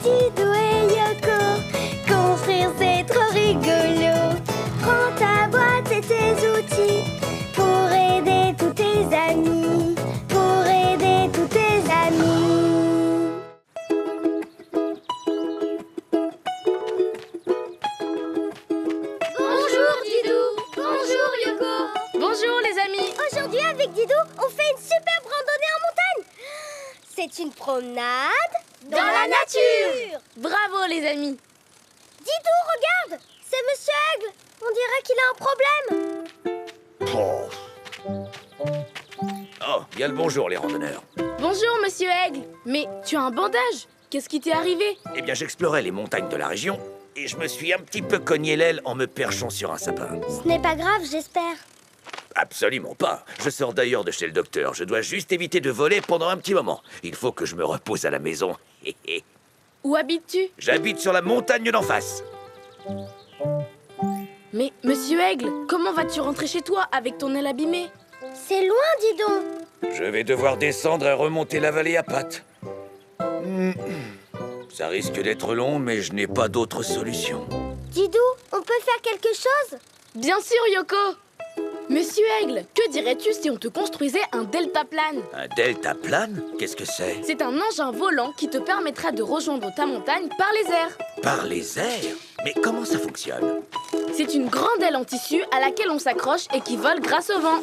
Didou et Yoko. Construire c'est trop rigolo. Prends ta boîte et tes outils pour aider tous tes amis. Pour aider tous tes amis. Bonjour Didou. Bonjour Yoko. Bonjour les amis. Aujourd'hui avec Didou, on fait une superbe randonnée en montagne. C'est une promenade Dans la nature. Bravo les amis. Didou, regarde, c'est Monsieur Aigle. On dirait qu'il a un problème. Oh, bien le bonjour les randonneurs. Bonjour Monsieur Aigle. Mais tu as un bandage. Qu'est-ce qui t'est arrivé? Eh bien, j'explorais les montagnes de la région et je me suis un petit peu cogné l'aile en me perchant sur un sapin. Ce n'est pas grave, j'espère. Absolument pas. Je sors d'ailleurs de chez le docteur. Je dois juste éviter de voler pendant un petit moment. Il faut que je me repose à la maison. Où habites-tu? J'habite sur la montagne d'en face. Mais Monsieur Aigle, comment vas-tu rentrer chez toi avec ton aile abîmée? C'est loin, dis donc. Je vais devoir descendre et remonter la vallée à pattes. Ça risque d'être long, mais je n'ai pas d'autre solution. Didou, on peut faire quelque chose? Bien sûr Yoko. Monsieur Aigle, que dirais-tu si on te construisait un deltaplane? Un deltaplane? Qu'est-ce que c'est? C'est un engin volant qui te permettra de rejoindre ta montagne par les airs. Par les airs? Mais comment ça fonctionne? C'est une grande aile en tissu à laquelle on s'accroche et qui vole grâce au vent.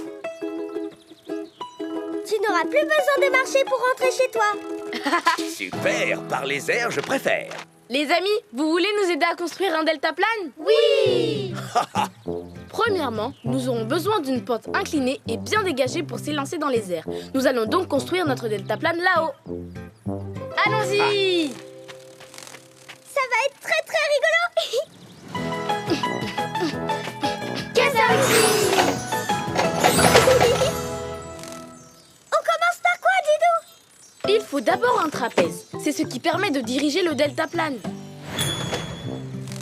Tu n'auras plus besoin de marcher pour rentrer chez toi. Super! Par les airs, je préfère. Les amis, vous voulez nous aider à construire un deltaplane? Oui. Premièrement, nous aurons besoin d'une pente inclinée et bien dégagée pour s'élancer dans les airs. Nous allons donc construire notre deltaplane là-haut. Allons-y! Ça va être très très rigolo. Kazami. On commence par quoi, Didou? Il faut d'abord un trapèze. C'est ce qui permet de diriger le deltaplane.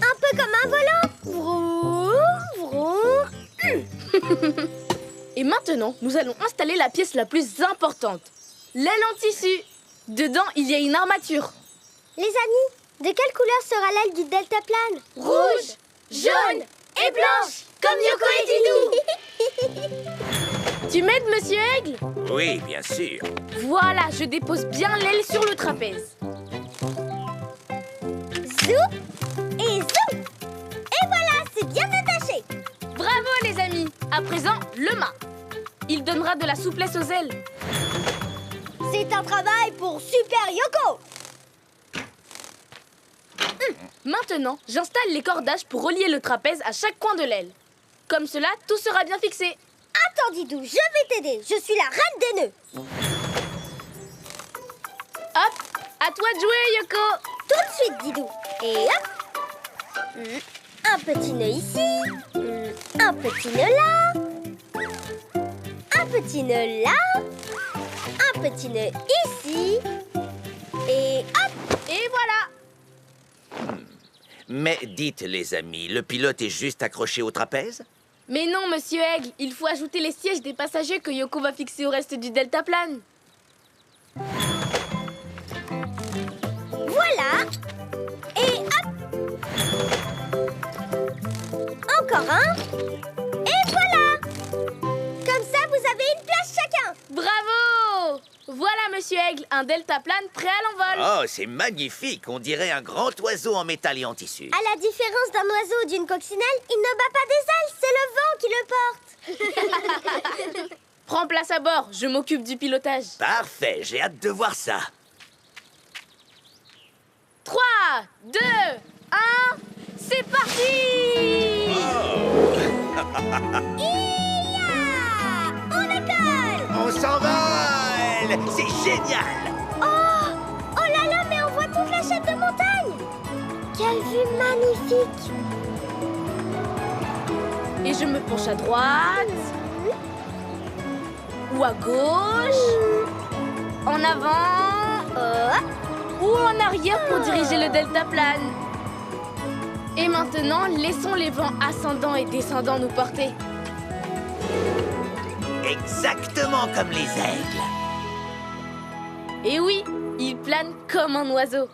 Un peu comme un volant. Vroom, vroom. Et maintenant, nous allons installer la pièce la plus importante. L'aile en tissu. Dedans, il y a une armature. Les amis, de quelle couleur sera l'aile du deltaplane? Rouge, jaune et blanche, comme Yoko et Didou. Tu m'aides, Monsieur Aigle? Oui, bien sûr. Voilà, je dépose bien l'aile sur le trapèze. Zou et zou. Et voilà, c'est bien attaché. Bravo, les amis. À présent, le mât. Il donnera de la souplesse aux ailes. C'est un travail pour Super Yoko. Maintenant, j'installe les cordages pour relier le trapèze à chaque coin de l'aile. Comme cela, tout sera bien fixé. Attends, Didou, je vais t'aider. Je suis la reine des nœuds. Hop, à toi de jouer, Yoko. Tout de suite, Didou. Et hop. Un petit nœud ici. Un petit nœud là. Un petit nœud là. Un petit nœud ici. Et hop. Et voilà. Mais dites, les amis, le pilote est juste accroché au trapèze? Mais non, Monsieur Aigle, il faut ajouter les sièges des passagers que Yoko va fixer au reste du deltaplane. Voilà. Et hop. Encore un. Et voilà. Comme ça, vous avez une place chacun. Bravo! Voilà, Monsieur Aigle, un deltaplane prêt à l'envol. Oh, c'est magnifique! On dirait un grand oiseau en métal et en tissu. À la différence d'un oiseau ou d'une coccinelle, il ne bat pas des ailes, c'est le vent qui le porte. Prends place à bord, je m'occupe du pilotage. Parfait, j'ai hâte de voir ça. 3, 2, 1, c'est parti! Iya! On décolle! On s'envole! C'est génial! Oh! Oh là là, mais on voit toute la chaîne de montagne! Quelle vue magnifique! Et je me penche à droite. Ou à gauche. En avant. Ou en arrière pour diriger le deltaplane. Et maintenant, laissons les vents ascendants et descendants nous porter. Exactement comme les aigles. Et oui, il plane comme un oiseau.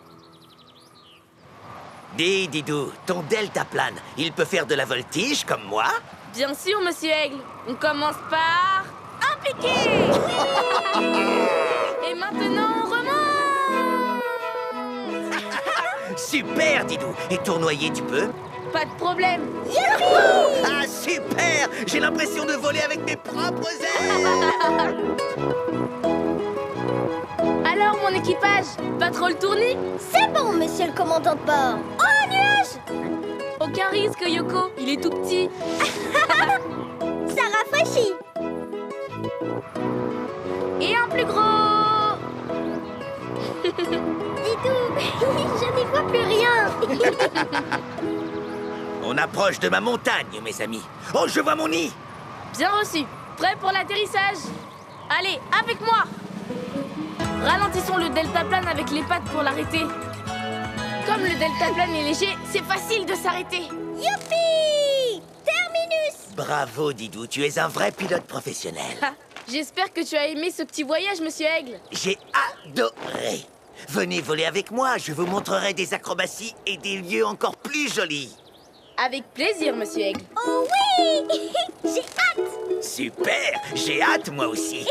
Dis, Didou, ton deltaplane, il peut faire de la voltige comme moi? Bien sûr, monsieur Aigle. On commence par un piqué. Et maintenant, on remonte. Super, Didou. Et tournoyer, tu peux? Pas de problème. Ah, super! J'ai l'impression de voler avec mes propres ailes! Alors, mon équipage, pas trop le tournis? C'est bon, monsieur le commandant de bord. Oh, un nuage! Aucun risque, Yoko. Il est tout petit. Ça rafraîchit. Et un plus gros. Didou, je n'y vois plus rien. On approche de ma montagne, mes amis. Oh, je vois mon nid! Bien reçu. Prêt pour l'atterrissage? Allez, avec moi. Ralentissons le deltaplane avec les pattes pour l'arrêter. Comme le deltaplane est léger, c'est facile de s'arrêter. Youpi! Terminus! Bravo, Didou, tu es un vrai pilote professionnel. Ah, j'espère que tu as aimé ce petit voyage, monsieur Aigle. J'ai adoré. Venez voler avec moi, je vous montrerai des acrobaties et des lieux encore plus jolis. Avec plaisir, monsieur Aigle. Oh oui! J'ai hâte! Super, j'ai hâte moi aussi.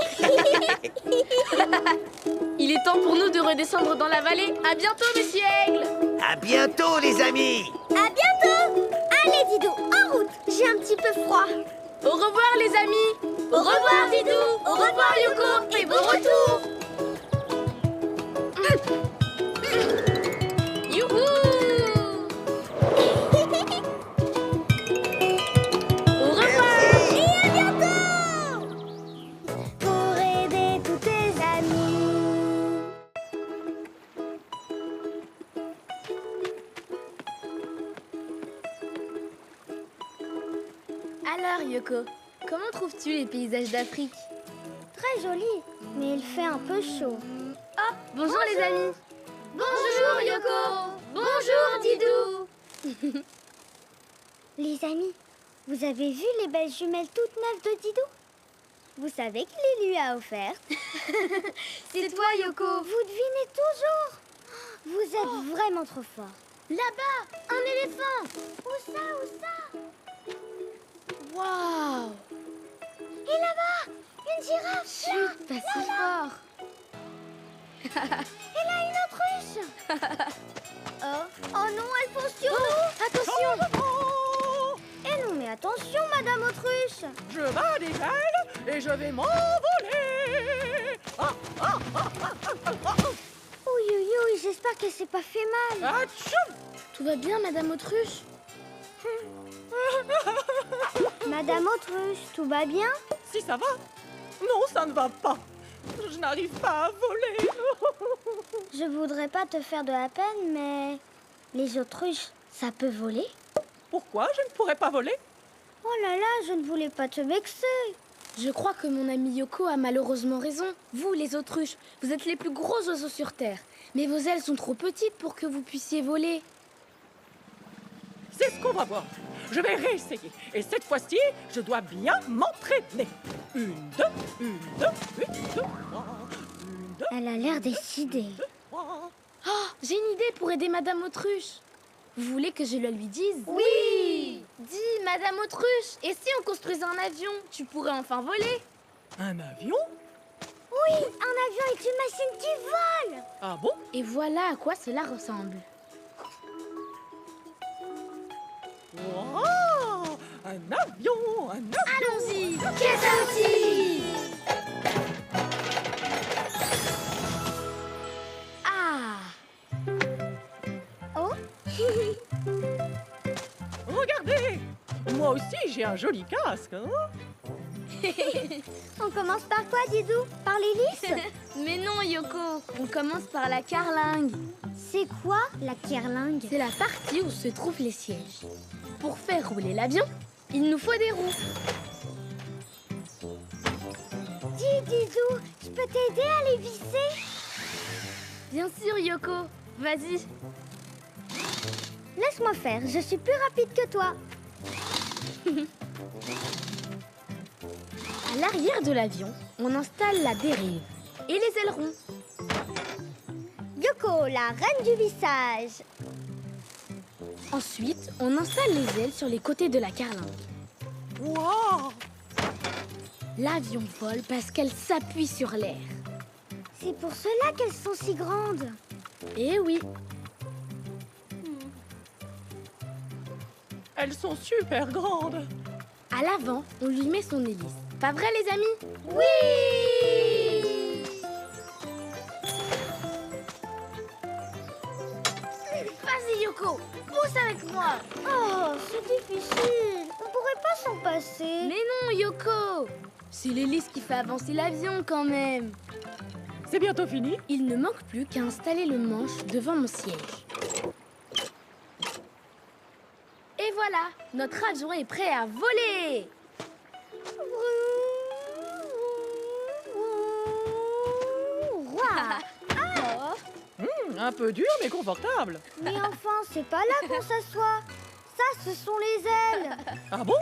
Il est temps pour nous de redescendre dans la vallée. À bientôt, monsieur Aigle. À bientôt, les amis. À bientôt! Allez, Didou, en route! J'ai un petit peu froid. Au revoir, les amis. Au revoir, Didou. Au revoir, Yoko. Et bon retour. Youhou! Au revoir. Et à bientôt! Pour aider tous tes amis. Alors, Yoko, comment trouves-tu les paysages d'Afrique? Très joli, mais il fait un peu chaud. Ah, bonjour les amis. Bonjour Yoko. Bonjour Didou. Les amis, vous avez vu les belles jumelles toutes neuves de Didou? Vous savez qui les lui a offertes? C'est toi Yoko. Vous devinez toujours? Vous êtes vraiment trop fort. Là-bas, un éléphant. Où ça? Waouh. Et là-bas, une girafe. Chut, pas si fort. Et là, une autruche. Oh non, elle fonce sur nous. Attention. Eh non, mais attention, Madame Autruche. Je bats des ailes et je vais m'envoler. Ouïe, ouïe, ouïe, j'espère qu'elle s'est pas fait mal. Atchoum. Tout va bien, Madame Autruche? Madame Autruche, tout va bien? Si ça va? Non, ça ne va pas. Je n'arrive pas à voler. Je voudrais pas te faire de la peine, mais les autruches, ça peut voler? Pourquoi je ne pourrais pas voler? Oh là là, je ne voulais pas te vexer. Je crois que mon ami Yoko a malheureusement raison. Vous, les autruches, vous êtes les plus gros oiseaux sur Terre. Mais vos ailes sont trop petites pour que vous puissiez voler. C'est ce qu'on va voir. Je vais réessayer. Et cette fois-ci, je dois bien m'entraîner. 1, 2, 1, 2, 1, 2, 3. 1, 2, Elle a l'air décidée. 3. Oh, j'ai une idée pour aider Madame Autruche. Vous voulez que je le lui dise? Oui. Dis, Madame Autruche, et si on construisait un avion? Tu pourrais enfin voler. Un avion? Oui, un avion est une machine qui vole. Ah bon? Et voilà à quoi cela ressemble. Wow! Un avion! Un avion! Allons-y. Qu'est-ce Ah. Oh. Regardez! Moi aussi, j'ai un joli casque, hein? On commence par quoi, Didou? Par l'hélice? Mais non, Yoko, on commence par la carlingue. C'est quoi, la carlingue? C'est la partie où se trouvent les sièges. Pour faire rouler l'avion, il nous faut des roues. Dis, Didou, je peux t'aider à les visser? Bien sûr, Yoko. Vas-y. Laisse-moi faire, je suis plus rapide que toi. À l'arrière de l'avion, on installe la dérive et les ailerons. Yoko, la reine du vissage. Ensuite, on installe les ailes sur les côtés de la carlingue. Wow! L'avion vole parce qu'elle s'appuie sur l'air. C'est pour cela qu'elles sont si grandes. Eh oui, Elles sont super grandes. à l'avant, on lui met son hélice. Pas vrai, les amis? Oui! Vas-y, Yoko, pousse avec moi. Oh, c'est difficile. On pourrait pas s'en passer. Mais non, Yoko, c'est l'hélice qui fait avancer l'avion quand même. C'est bientôt fini. Il ne manque plus qu'à installer le manche devant mon siège. Et voilà, notre avion est prêt à voler. Ouah. Un peu dur, mais confortable. Mais enfin, c'est pas là qu'on s'assoit. Ça, ce sont les ailes. Ah bon?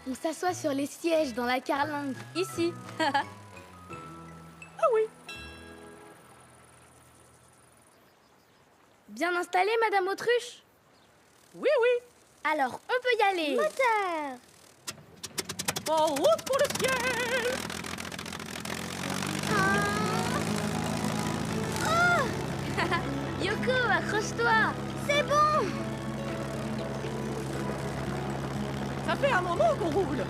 On s'assoit sur les sièges dans la carlingue, ici. Ah oui. Bien installé, Madame Autruche? Oui, oui. Alors, on peut y aller. Moteur. En route pour le ciel. Yoko, accroche-toi. C'est bon. Ça fait un moment qu'on roule.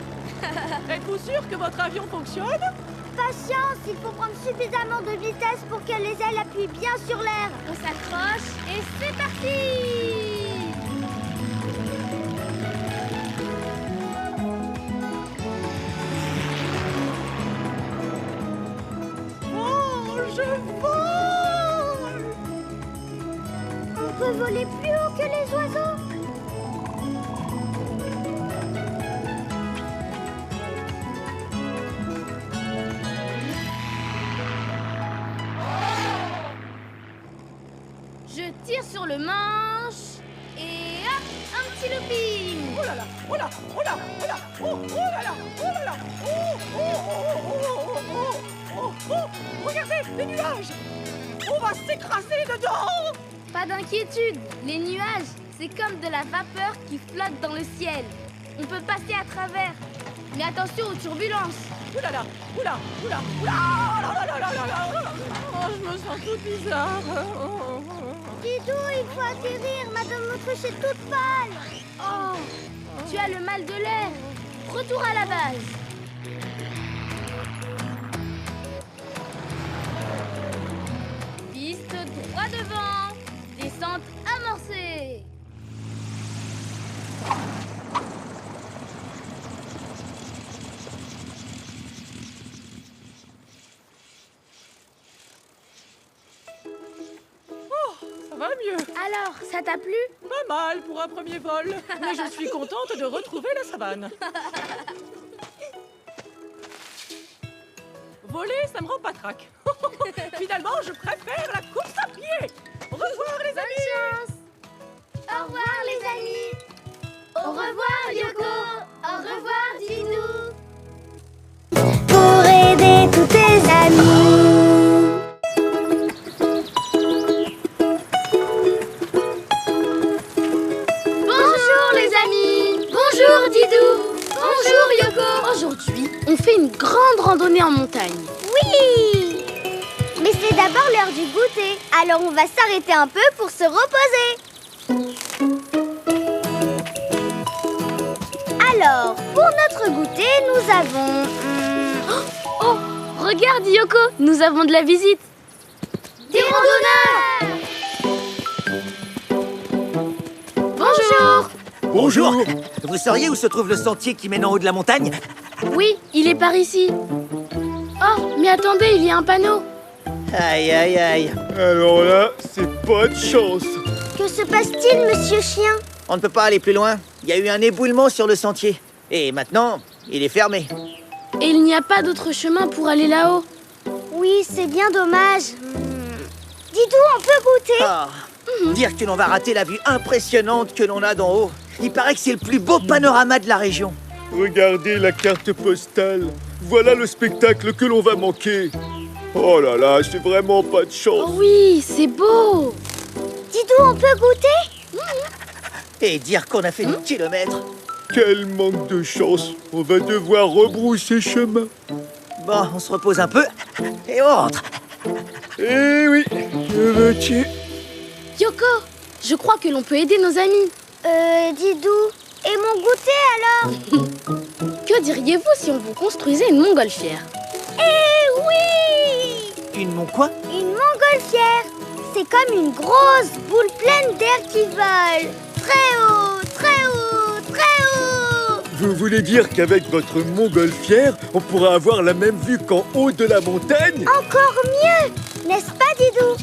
Êtes-vous sûr que votre avion fonctionne? Patience, il faut prendre suffisamment de vitesse pour que les ailes appuient bien sur l'air. On s'accroche et c'est parti. Oh, je vole! On peut voler plus haut que les oiseaux. Je tire sur le manche et hop, un petit looping. Oh là là, oh là, oh là, oh là, oh, oh là là, oh là là, oh, oh, oh, oh, oh, oh, oh, regardez, les nuages! On va s'écraser dedans! Pas d'inquiétude, les nuages, c'est comme de la vapeur qui flotte dans le ciel. On peut passer à travers, mais attention aux turbulences. Ouh là là, ouh là, ouh là, ouh là, oh là là là là là là. Oh, je me sens toute bizarre. Didou, il faut atterrir. Madame Autruche est toute pâle. Oh, tu as le mal de l'air. Retour à la base. Piste droit devant. Descente amorcée. Ça va mieux. Alors, ça t'a plu? Pas mal pour un premier vol. Mais je suis contente de retrouver la savane. Voler, ça me rend patraque. Finalement, je préfère la course à pied. Au revoir, les Bonne amis. chance. Au revoir, les amis. Au revoir, Yoko. Au revoir, Didou. Pour aider tous tes amis. Bonjour, les amis. Bonjour, Didou. Bonjour, Yoko. Aujourd'hui, on fait une grande randonnée en montagne. Oui. Mais c'est d'abord l'heure du goûter. Alors on va s'arrêter un peu pour se reposer. Alors, pour notre goûter, nous avons... Oh, regarde, Yoko. Nous avons de la visite. des randonneurs. Bonjour. Bonjour. Vous sauriez où se trouve le sentier qui mène en haut de la montagne? Oui, il est par ici. Oh, mais attendez, il y a un panneau. Aïe, aïe, aïe. Alors là, c'est pas de chance. Que se passe-t-il, monsieur Chien? On ne peut pas aller plus loin. Il y a eu un éboulement sur le sentier. Et maintenant, il est fermé. Et il n'y a pas d'autre chemin pour aller là-haut. Oui, c'est bien dommage. Didou, on peut goûter? Ah, dire que l'on va rater la vue impressionnante que l'on a d'en haut. Il paraît que c'est le plus beau panorama de la région. Regardez la carte postale. Voilà le spectacle que l'on va manquer. Oh là là, j'ai vraiment pas de Oh chance. oui, c'est beau. Didou, on peut goûter? Et dire qu'on a fait des kilomètres. Quel manque de chance. On va devoir rebrousser chemin. Bon, on se repose un peu et on rentre. Eh oui, que veux-tu? Yoko, je crois que l'on peut aider nos amis. Didou, et mon goûter alors? Que diriez-vous si on vous construisait une montgolfière? Eh oui! Une mon quoi? Une montgolfière. C'est comme une grosse boule pleine d'air qui vole. Très haut, très haut, très haut. Vous voulez dire qu'avec votre montgolfière, on pourra avoir la même vue qu'en haut de la montagne? Encore mieux, n'est-ce pas, Didou?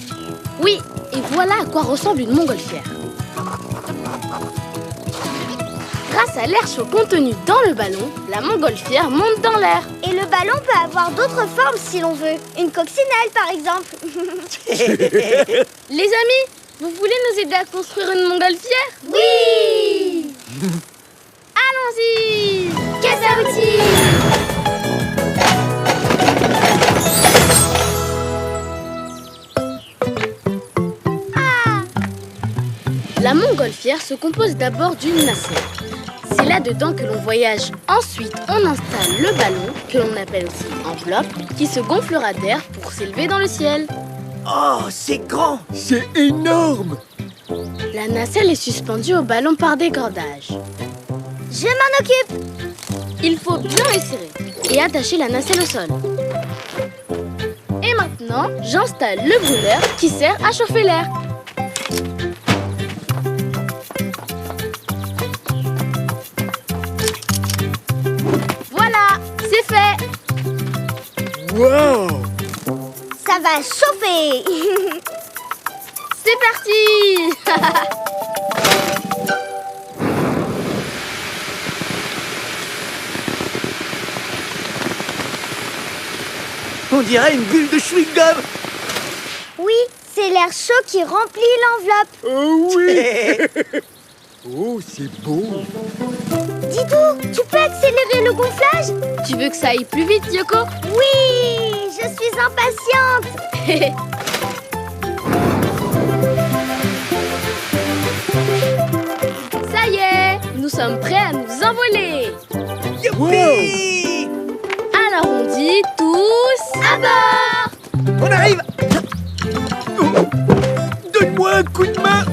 Oui, et voilà à quoi ressemble une montgolfière. Grâce à l'air chaud contenu dans le ballon, la montgolfière monte dans l'air. Et le ballon peut avoir d'autres formes si l'on veut. Une coccinelle, par exemple. Les amis, vous voulez nous aider à construire une montgolfière? Oui! Allons-y! Caisse à outils! La montgolfière se compose d'abord d'une nacelle. C'est là-dedans que l'on voyage. Ensuite, on installe le ballon, que l'on appelle aussi enveloppe, qui se gonflera d'air pour s'élever dans le ciel. Oh, c'est grand! C'est énorme! La nacelle est suspendue au ballon par des cordages. Je m'en occupe. Il faut bien les serrer et attacher la nacelle au sol. Et maintenant, j'installe le brûleur qui sert à chauffer l'air. Voilà, c'est fait. Waouh! Ça va chauffer. C'est parti. On dirait une bulle de chewing-gum. Oui, c'est l'air chaud qui remplit l'enveloppe. Oh oui! Oh, c'est beau! Didou, tu peux accélérer le gonflage? Tu veux que ça aille plus vite, Yoko? Oui, je suis impatiente. Ça y est, nous sommes prêts à nous envoler. Youpi! Alors on dit tous à bord. On arrive! Donne-moi un coup de main!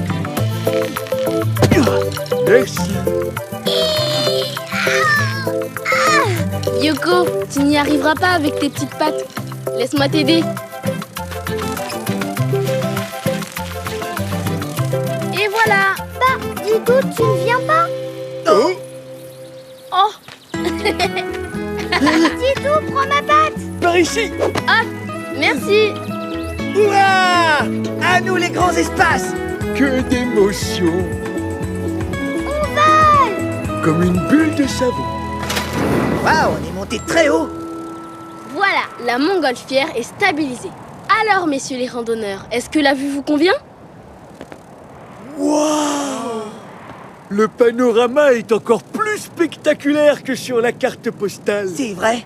Merci! Yoko, tu n'y arriveras pas avec tes petites pattes. Laisse-moi t'aider. Et voilà. Bah, Didou, tu ne viens pas? Oh! Oh, Didou, prends ma patte. Par ici! hop, merci. Ouah! À nous les grands espaces! Que d'émotion! On vole. Comme une bulle de savon. Waouh, on est monté très haut! Voilà, la montgolfière est stabilisée. Alors, messieurs les randonneurs, est-ce que la vue vous convient? Waouh! Le panorama est encore plus spectaculaire que sur la carte postale. C'est vrai!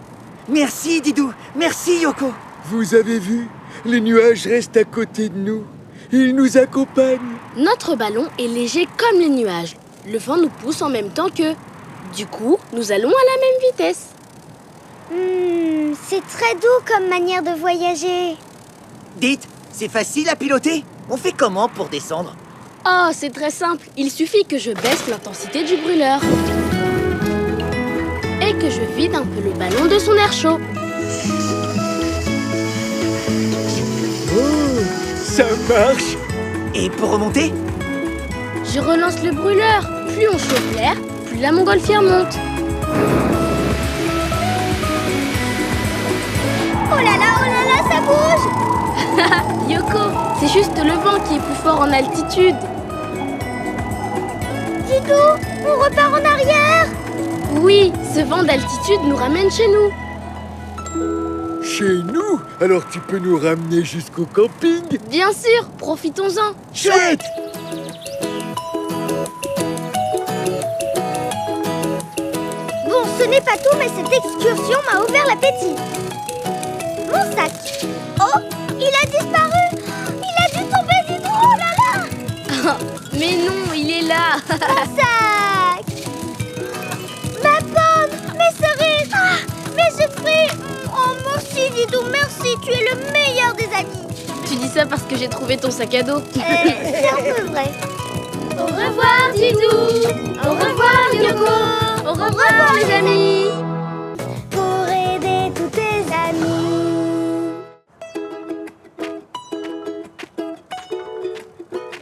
Merci Didou! Merci Yoko! Vous avez vu? Les nuages restent à côté de nous. Ils nous accompagnent. Notre ballon est léger comme les nuages. Le vent nous pousse en même temps qu'eux. Du coup, nous allons à la même vitesse. C'est très doux comme manière de voyager. Dites, c'est facile à piloter? On fait comment pour descendre? Oh, c'est très simple. Il suffit que je baisse l'intensité du brûleur. Et que je vide un peu le ballon de son air chaud. Oh, ça marche. Et pour remonter? Je relance le brûleur. Plus on chauffe l'air, plus la montgolfière monte. Oh là là, ça bouge. Yoko, c'est juste le vent qui est plus fort en altitude. Didou, on repart en arrière. Oui, ce vent d'altitude nous ramène chez nous. Chez nous? Alors tu peux nous ramener jusqu'au camping? Bien sûr, profitons-en. Chouette! Bon, ce n'est pas tout, mais cette excursion m'a ouvert l'appétit. Mon sac. Oh, il a disparu. Il a dû tomber, Didou. Oh là là. Mais non, il est là. Mon sac. Ma pomme, mes cerises, mes œufs frits. Oh, merci Didou, merci, tu es le meilleur des amis. Tu dis ça parce que j'ai trouvé ton sac à dos. C'est un peu vrai. Au revoir, Didou. Au revoir, Yoko. Au revoir, les amis. Pour aider tous tes amis.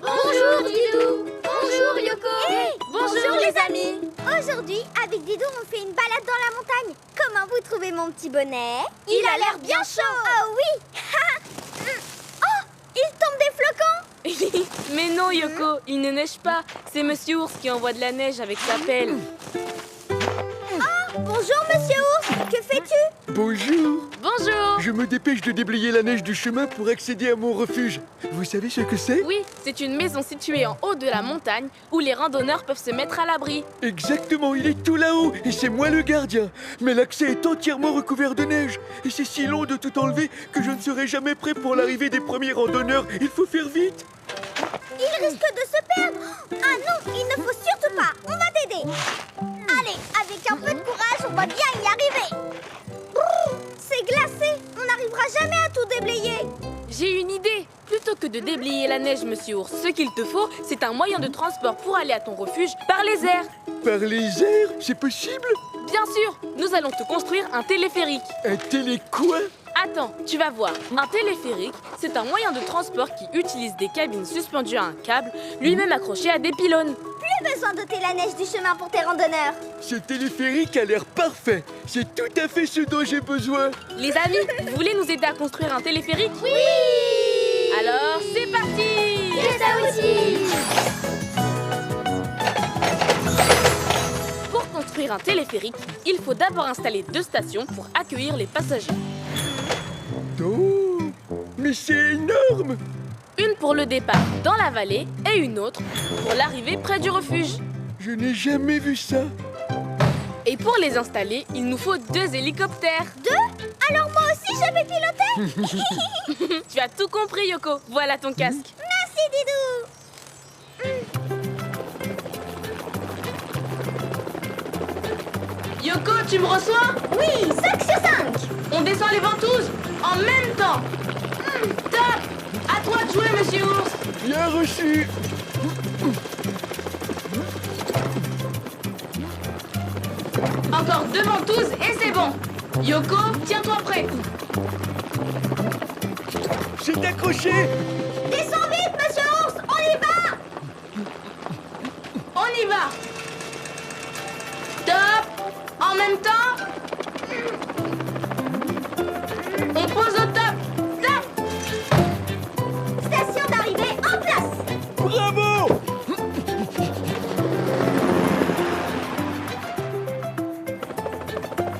Bonjour, Didou. Bonjour, Yoko. Hey, bonjour, les amis. Aujourd'hui, avec Didou, on fait une balade dans la montagne. Comment vous trouvez mon petit bonnet? Il a l'air bien chaud. Oh oui. Oh, il tombe des flocons. Mais non, Yoko, il ne neige pas. C'est Monsieur Ours qui envoie de la neige avec sa pelle. Bonjour, Monsieur Ours. Que fais-tu? Bonjour. Bonjour. Je me dépêche de déblayer la neige du chemin pour accéder à mon refuge. Vous savez ce que c'est? Oui, c'est une maison située en haut de la montagne où les randonneurs peuvent se mettre à l'abri. Exactement, il est tout là-haut et c'est moi le gardien. Mais l'accès est entièrement recouvert de neige. Et c'est si long de tout enlever que je ne serai jamais prêt pour l'arrivée des premiers randonneurs. Il faut faire vite. Il risque de se perdre. Ah non, il ne faut surtout pas. On va t'aider. Allez, avec un peu de courage, on va bien y arriver. Brrr, c'est glacé. On n'arrivera jamais à tout déblayer. J'ai une idée. Plutôt que de déblayer la neige, Monsieur Ours, ce qu'il te faut, c'est un moyen de transport pour aller à ton refuge par les airs. Par les airs, c'est possible? Bien sûr, nous allons te construire un téléphérique. Un télé quoi? Attends, tu vas voir. Un téléphérique, c'est un moyen de transport qui utilise des cabines suspendues à un câble, lui-même accroché à des pylônes. Plus besoin d'ôter la neige du chemin pour tes randonneurs. Ce téléphérique a l'air parfait. C'est tout à fait ce dont j'ai besoin. Les amis, vous voulez nous aider à construire un téléphérique? Oui! Alors, c'est parti! Et ça aussi. Pour construire un téléphérique, il faut d'abord installer 2 stations pour accueillir les passagers. Oh, mais c'est énorme! Une pour le départ dans la vallée et une autre pour l'arrivée près du refuge. Je n'ai jamais vu ça. Et pour les installer, il nous faut 2 hélicoptères. 2? Alors moi aussi je vais piloter. Tu as tout compris, Yoko. Voilà ton casque. Merci Didou. Yoko, tu me reçois? Oui, 5 sur 5. On descend les ventouses en même temps. Top! À toi de jouer, Monsieur Ours. Bien reçu. Encore 2 ventouses et c'est bon. Yoko, tiens-toi prêt. C'est accroché. Descends vite, Monsieur Ours, on y va. On y va. Top! En même temps. On pose au top. Top! Station d'arrivée en place. Bravo.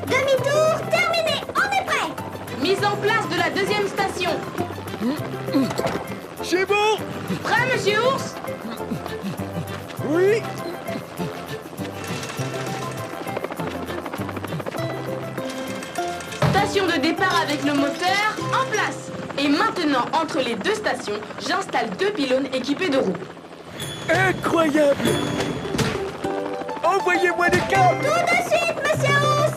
Demi-tour terminé, on est prêt. Mise en place de la 2e station. C'est bon. Prêt, Monsieur Ours? Oui. Station de départ avec le moteur en place. Et maintenant, entre les 2 stations, j'installe 2 pylônes équipés de roues. Incroyable. Envoyez-moi des câbles. Tout de suite, Monsieur Ours.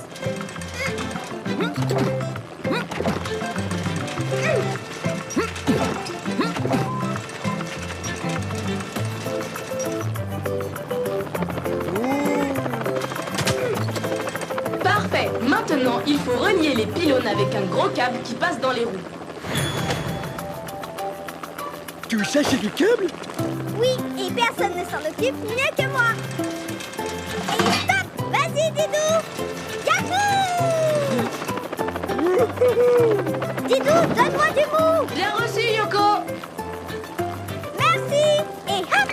Parfait. Maintenant, il faut relier les pylônes avec un gros câble qui passe dans les roues. Tout ça, c'est du câble? Oui, et personne ne s'en occupe mieux que moi. Et stop. Vas-y, Didou. Yahoo. Didou, donne-moi du mou. Bien reçu, Yoko. Merci. Et hop.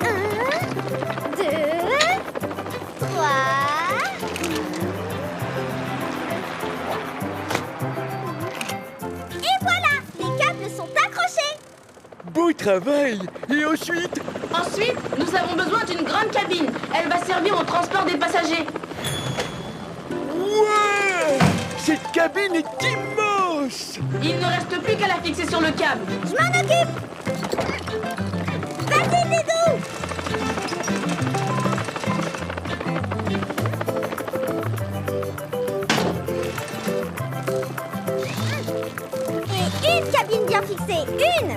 1, 2, 3. Et voilà, les câbles sont accrochés. Beau travail. Et ensuite? Ensuite, nous avons besoin d'une grande cabine. Elle va servir au transport des passagers. Ouais. Cette cabine est immense. Il ne reste plus qu'à la fixer sur le câble. Je m'en occupe. Vas-y, Didou! Et une cabine bien fixée, une!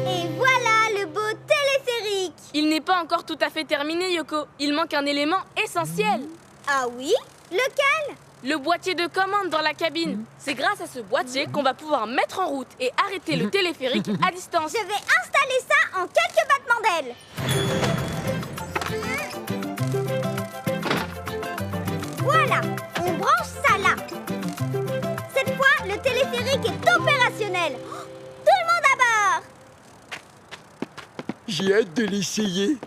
Et voilà le beau téléphérique! Il n'est pas encore tout à fait terminé, Yoko. Il manque un élément essentiel. Ah oui? Lequel? Le boîtier de commande dans la cabine. C'est grâce à ce boîtier qu'on va pouvoir mettre en route et arrêter le téléphérique à distance. Je vais installer ça en quelques battements d'ailes. Voilà, on branche ça là. Cette fois, le téléphérique est opérationnel. Oh, tout le monde à bord! J'ai hâte de l'essayer.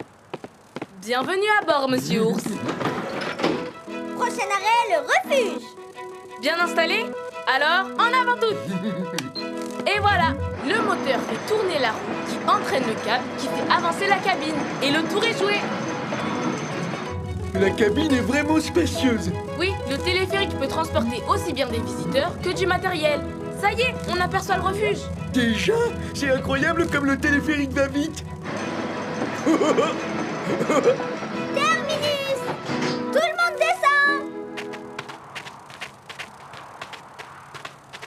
Bienvenue à bord, monsieur Ours. Prochain arrêt, le refuge. Bien installé? Alors, en avant toutes! Et voilà, le moteur fait tourner la roue qui entraîne le câble qui fait avancer la cabine. Et le tour est joué! La cabine est vraiment spacieuse. Oui, le téléphérique peut transporter aussi bien des visiteurs que du matériel. Ça y est, on aperçoit le refuge. Déjà? C'est incroyable comme le téléphérique va vite. Terminus! Tout le monde descend!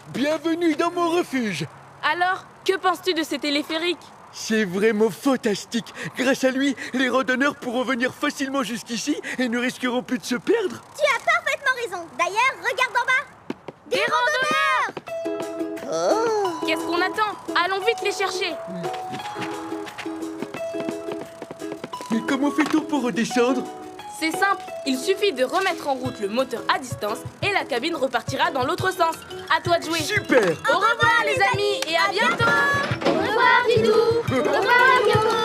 Bienvenue dans mon refuge. Alors, que penses-tu de ces téléphériques? C'est vraiment fantastique. Grâce à lui, les randonneurs pourront venir facilement jusqu'ici et ne risqueront plus de se perdre. Tu as parfaitement raison. D'ailleurs, regarde en bas. Des randonneurs! Oh! Qu'est-ce qu'on attend? Allons vite les chercher. Mais comment fait-on pour redescendre? C'est simple, il suffit de remettre en route le moteur à distance et la cabine repartira dans l'autre sens. À toi de jouer. Super! Au revoir les amis et à bientôt. Au revoir, Didou! Au revoir, Yoko!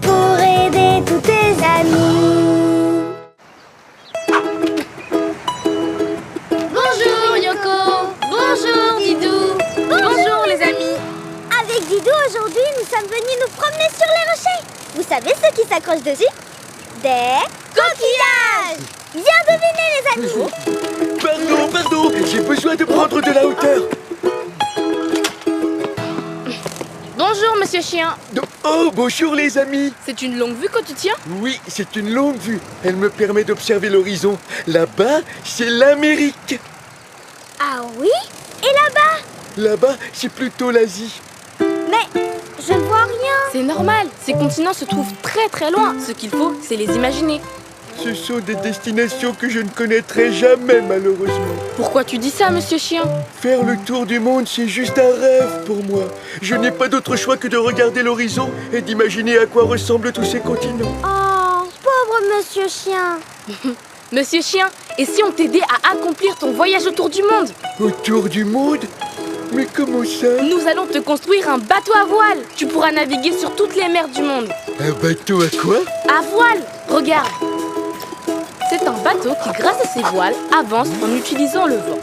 Pour aider tous tes amis. Bonjour Yoko. Bonjour Didou. Bonjour les amis. Avec Didou, aujourd'hui, nous sommes venus nous promener sur les rochers. Vous savez ce qui s'accroche dessus? Des coquillages! Bien deviné, les amis! Pardon, j'ai besoin de prendre de la hauteur. Bonjour monsieur Chien. Oh, bonjour les amis. C'est une longue vue que tu tiens? Oui, c'est une longue vue. Elle me permet d'observer l'horizon. Là-bas, c'est l'Amérique. Ah oui? Et là-bas? Là-bas, c'est plutôt l'Asie. Mais je ne vois rien. C'est normal, ces continents se trouvent très très loin. Ce qu'il faut, c'est les imaginer. Ce sont des destinations que je ne connaîtrai jamais, malheureusement. Pourquoi tu dis ça, monsieur Chien? Faire le tour du monde, c'est juste un rêve pour moi. Je n'ai pas d'autre choix que de regarder l'horizon et d'imaginer à quoi ressemblent tous ces continents. Oh, pauvre monsieur chien. Monsieur Chien, et si on t'aidait à accomplir ton voyage autour du monde? Autour du monde? Mais comment ça? Nous allons te construire un bateau à voile. Tu pourras naviguer sur toutes les mers du monde. Un bateau à quoi? À voile. Regarde. C'est un bateau qui, grâce à ses voiles, avance en utilisant le vent.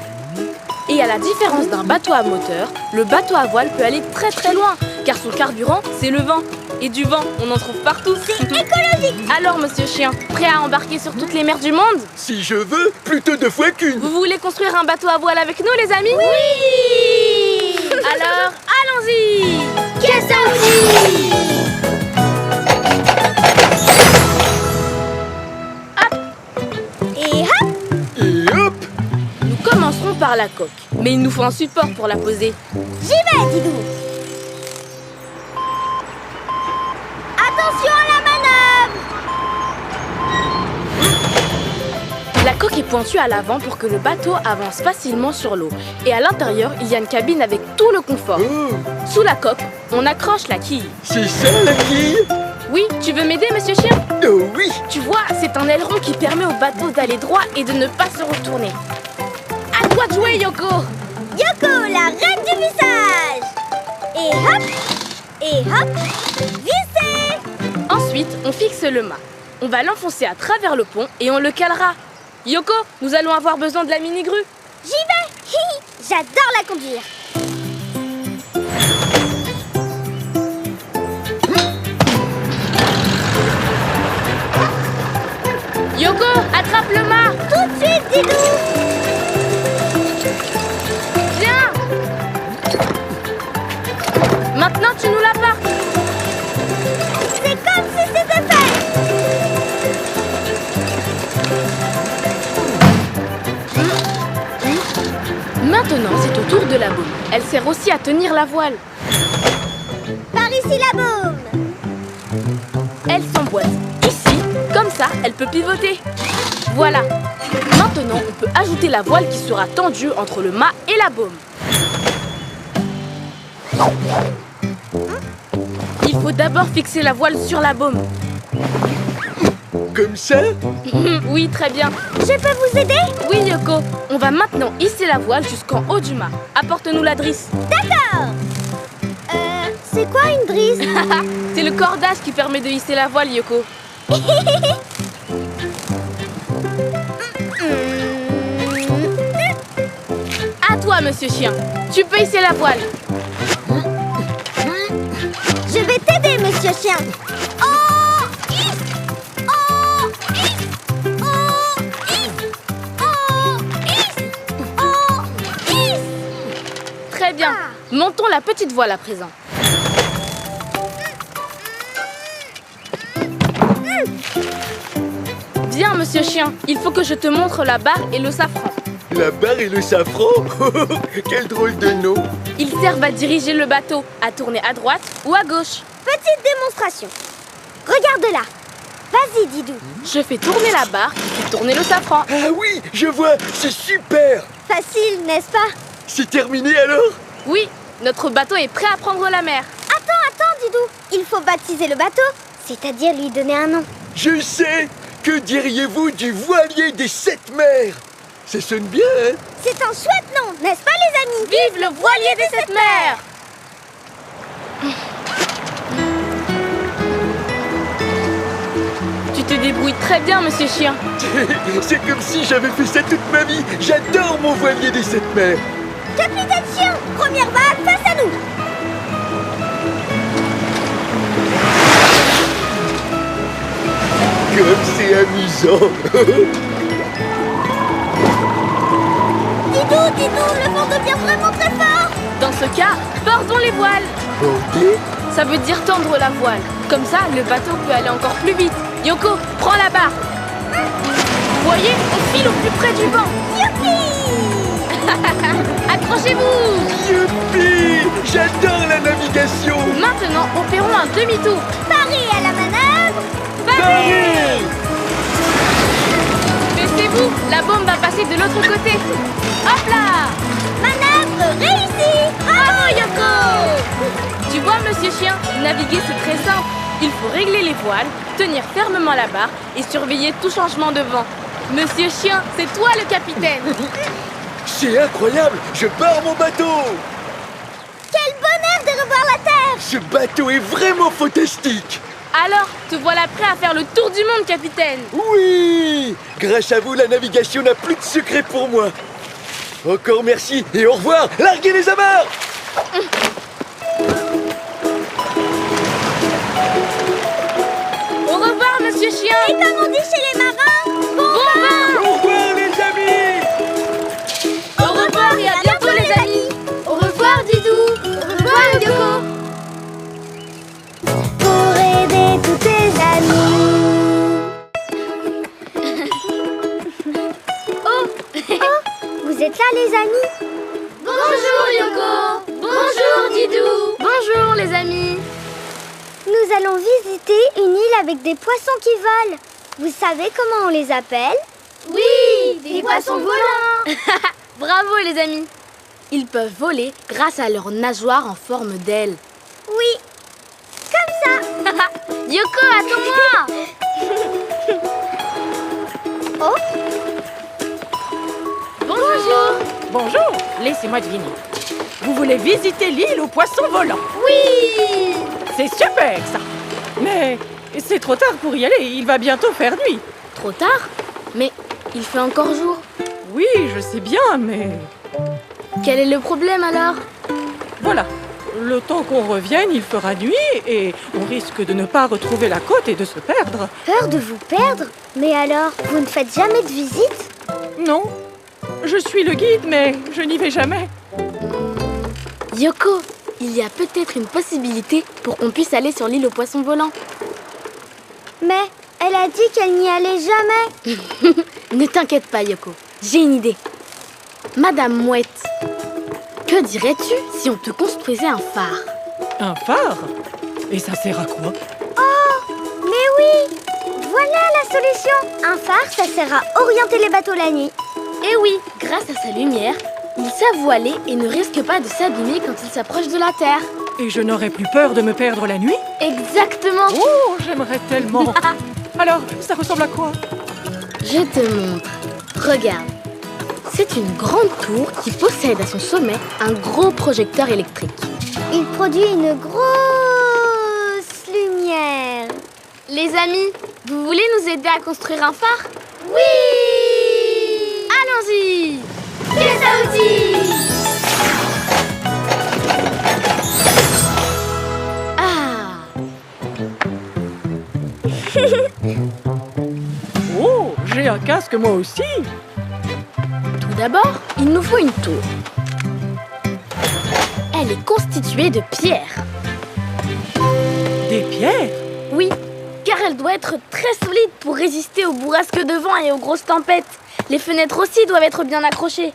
Et à la différence d'un bateau à moteur, le bateau à voile peut aller très très loin, car son carburant, c'est le vent. Et du vent, on en trouve partout. C'est écologique. Alors, monsieur Chien, prêt à embarquer sur toutes les mers du monde? Si je veux, plutôt 2 fois qu'une. Vous voulez construire un bateau à voile avec nous, les amis? Oui. Alors, allons-y. Qu'est-ce que Et hop! Et hop! Nous commencerons par la coque, mais il nous faut un support pour la poser. J'y vais, Didou. Attention à la manœuvre! La coque est pointue à l'avant pour que le bateau avance facilement sur l'eau. Et à l'intérieur, il y a une cabine avec tout le confort. Oh, Sous la coque, on accroche la quille. c'est ça la quille? Oui, tu veux m'aider, monsieur Chien? Oh oui! Tu vois, c'est un aileron qui permet au bateau d'aller droit et de ne pas se retourner. À toi de jouer, Yoko! Yoko, la reine du vissage! Et hop! Et hop! Vissez! Ensuite, on fixe le mât. On va l'enfoncer à travers le pont et on le calera. Yoko, nous allons avoir besoin de la mini-grue. J'y vais! Hi, j'adore la conduire! Yoko, attrape le mât! Tout de suite, Didou! Viens! Maintenant, tu nous l'apportes. C'est comme si c'était fait. Maintenant, c'est au tour de la baume. Elle sert aussi à tenir la voile. Par ici la baume. Elle s'emboîte ici, comme ça, elle peut pivoter. Voilà. Maintenant, on peut ajouter la voile qui sera tendue entre le mât et la baume. Il faut d'abord fixer la voile sur la baume. Comme ça? Oui, très bien. Je peux vous aider? Oui, Yoko. On va maintenant hisser la voile jusqu'en haut du mât. Apporte-nous la drisse. D'accord. C'est quoi une drisse? C'est le cordage qui permet de hisser la voile, Yoko. À toi, monsieur chien. Tu peux hisser la voile. Je vais t'aider, monsieur chien. Oh, hisse. Oh, hisse. Oh, hisse. Oh, hisse. Oh, hisse. Très bien. Montons la petite voile à présent. Bien, monsieur chien. Il faut que je te montre la barre et le safran. La barre et le safran? Quel drôle de nom! Ils servent à diriger le bateau, à tourner à droite ou à gauche. Petite démonstration. Regarde là. Vas-y, Didou. Je fais tourner la barre qui fait tourner le safran. Ah oui, je vois, c'est super! Facile, n'est-ce pas? C'est terminé alors? Oui, notre bateau est prêt à prendre la mer. Attends, Didou. Il faut baptiser le bateau, c'est-à-dire lui donner un nom. Je sais! Que diriez-vous du voilier des 7 mers? Ça sonne bien, hein? C'est un chouette nom, n'est-ce pas, les amis? Vive le voilier des 7 mers! Tu te débrouilles très bien, monsieur chien. C'est comme si j'avais fait ça toute ma vie. J'adore mon voilier des 7 mers. Capitaine Chien, première vague face à nous. Comme c'est amusant. Didou, le vent devient vraiment très fort. Dans ce cas, bordons les voiles. Border? Ça veut dire tendre la voile. Comme ça, le bateau peut aller encore plus vite. Yoko, prends la barre. Vous voyez, on file au plus près du vent. Youpi! Accrochez-vous. Youpi! J'adore la navigation. Maintenant, opérons un demi-tour. Paris à la manœuvre. Paris! Baissez-vous, la bombe va passer de l'autre côté. Hop là! Manœuvre réussie. Bravo, Yoko! Tu vois, monsieur chien, naviguer c'est très simple. Il faut régler les voiles, tenir fermement la barre et surveiller tout changement de vent. Monsieur chien, c'est toi le capitaine. C'est incroyable. Je pars mon bateau. Quel bonheur de revoir la Terre. Ce bateau est vraiment fantastique. Alors, te voilà prêt à faire le tour du monde, capitaine. Oui! Grâce à vous, la navigation n'a plus de secret pour moi. Encore merci et au revoir. Larguez les amarres! Au revoir, monsieur chien. Et comme on dit chez les marins, bon vent. Au revoir les amis! Au revoir et à bientôt, les amis. Au revoir, Didou. Au revoir, Yoko. Pour aider tous tes amis. Oh, Vous êtes là, les amis? bonjour, Yoko. Bonjour, Didou. Bonjour, les amis. Nous allons visiter une île avec des poissons qui volent. Vous savez comment on les appelle? Oui, des poissons volants. Bravo, les amis. Ils peuvent voler grâce à leurs nageoires en forme d'ailes. Oui, comme ça. Yoko, attends-moi. Oh, Bonjour. Bonjour, laissez-moi deviner. Vous voulez visiter l'île aux poissons volants? Oui. C'est super, ça. Mais c'est trop tard pour y aller, il va bientôt faire nuit. Trop tard? Mais il fait encore jour. Oui, je sais bien, mais... Quel est le problème alors? Voilà. Le temps qu'on revienne, il fera nuit et on risque de ne pas retrouver la côte et de se perdre. peur de vous perdre? Mais alors, vous ne faites jamais de visite? Non, je suis le guide, mais je n'y vais jamais. Yoko, il y a peut-être une possibilité pour qu'on puisse aller sur l'île aux poissons volants. Mais elle a dit qu'elle n'y allait jamais. Ne t'inquiète pas, Yoko. J'ai une idée. Madame Mouette, que dirais-tu si on te construisait un phare? Un phare? Et ça sert à quoi? Mais oui, voilà la solution. Un phare, ça sert à orienter les bateaux la nuit. Eh oui, grâce à sa lumière, ils savent voler et ne risquent pas de s'abîmer quand ils s'approchent de la Terre. Et je n'aurais plus peur de me perdre la nuit? Exactement. Oh, j'aimerais tellement. Alors, ça ressemble à quoi? Je te montre. Regarde. C'est une grande tour qui possède à son sommet un gros projecteur électrique. Il produit une grosse lumière. Les amis, vous voulez nous aider à construire un phare? Oui! Allons-y! Pièce à outils! Ah! Oh, j'ai un casque moi aussi. Tout d'abord, il nous faut une tour. Elle est constituée de pierres. Des pierres? Oui, car elle doit être très solide pour résister aux bourrasques de vent et aux grosses tempêtes. Les fenêtres aussi doivent être bien accrochées.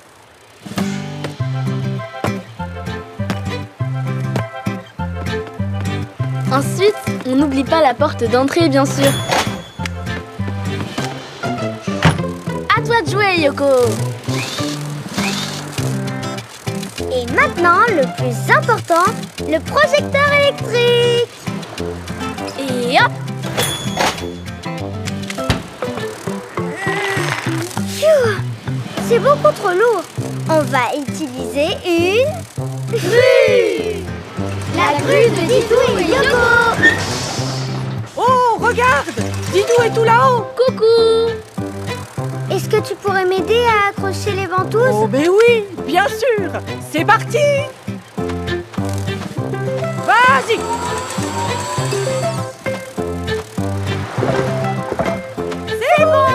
Ensuite, on n'oublie pas la porte d'entrée, bien sûr. À toi de jouer, Yoko. Et maintenant, le plus important, le projecteur électrique. Et hop! Phew, c'est beaucoup trop lourd. On va utiliser une grue. La grue de Didou et Yoko. Oh, regarde! Didou est tout là-haut. Coucou! Est-ce que tu pourrais m'aider à accrocher les ventouses? Oh, mais oui, bien sûr. C'est parti. Vas-y. C'est bon.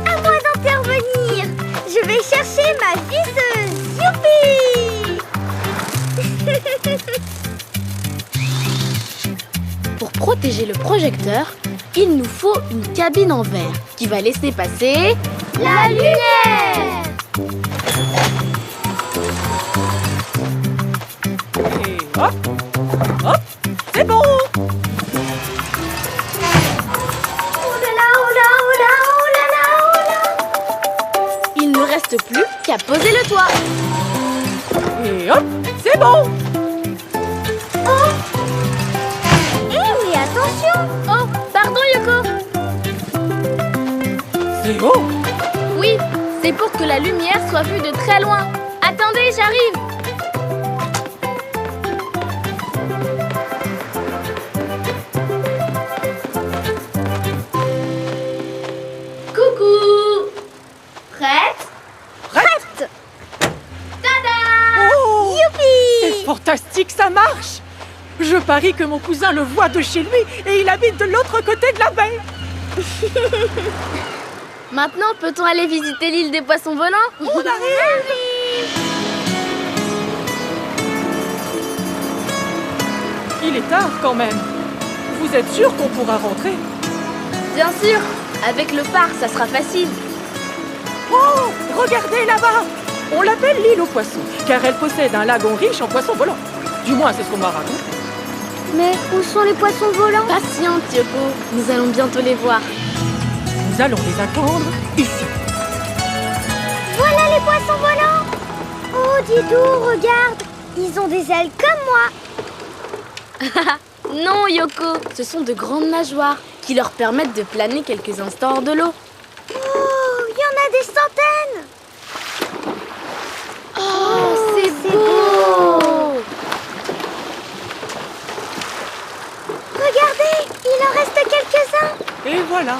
À moi d'intervenir. Je vais chercher ma visseuse. Youpi! Pour protéger le projecteur, il nous faut une cabine en verre qui va laisser passer La lumière. Et hop, hop, c'est bon. Oh là là, oh là, oh là, oh là là, oh là. Il ne reste plus qu'à poser le toit. Et hop, c'est bon. Eh oui, attention. Oh, pardon Yoko. C'est haut. Oui, c'est pour que la lumière soit vue de très loin. Attendez, j'arrive. Coucou. Prête? Prête. Tada! Oh, Youpi! c'est fantastique, ça marche. Je parie que mon cousin le voit de chez lui et il habite de l'autre côté de la baie. Maintenant, peut-on aller visiter l'île des poissons volants? On arrive. Il est tard quand même. Vous êtes sûr qu'on pourra rentrer? Bien sûr, avec le phare, ça sera facile. Oh, regardez là-bas. On l'appelle l'île aux poissons, car elle possède un lagon riche en poissons volants. Du moins, c'est ce qu'on m'a raconté. Mais où sont les poissons volants? Patiente, Yoko, nous allons bientôt les voir. Nous allons les attendre ici. Voilà les poissons volants! Oh, Didou, regarde! Ils ont des ailes comme moi! Non, Yoko, ce sont de grandes nageoires qui leur permettent de planer quelques instants hors de l'eau. Oh, il y en a des centaines! Oh, c'est beau. beau! Regardez, il en reste quelques-uns! Et voilà.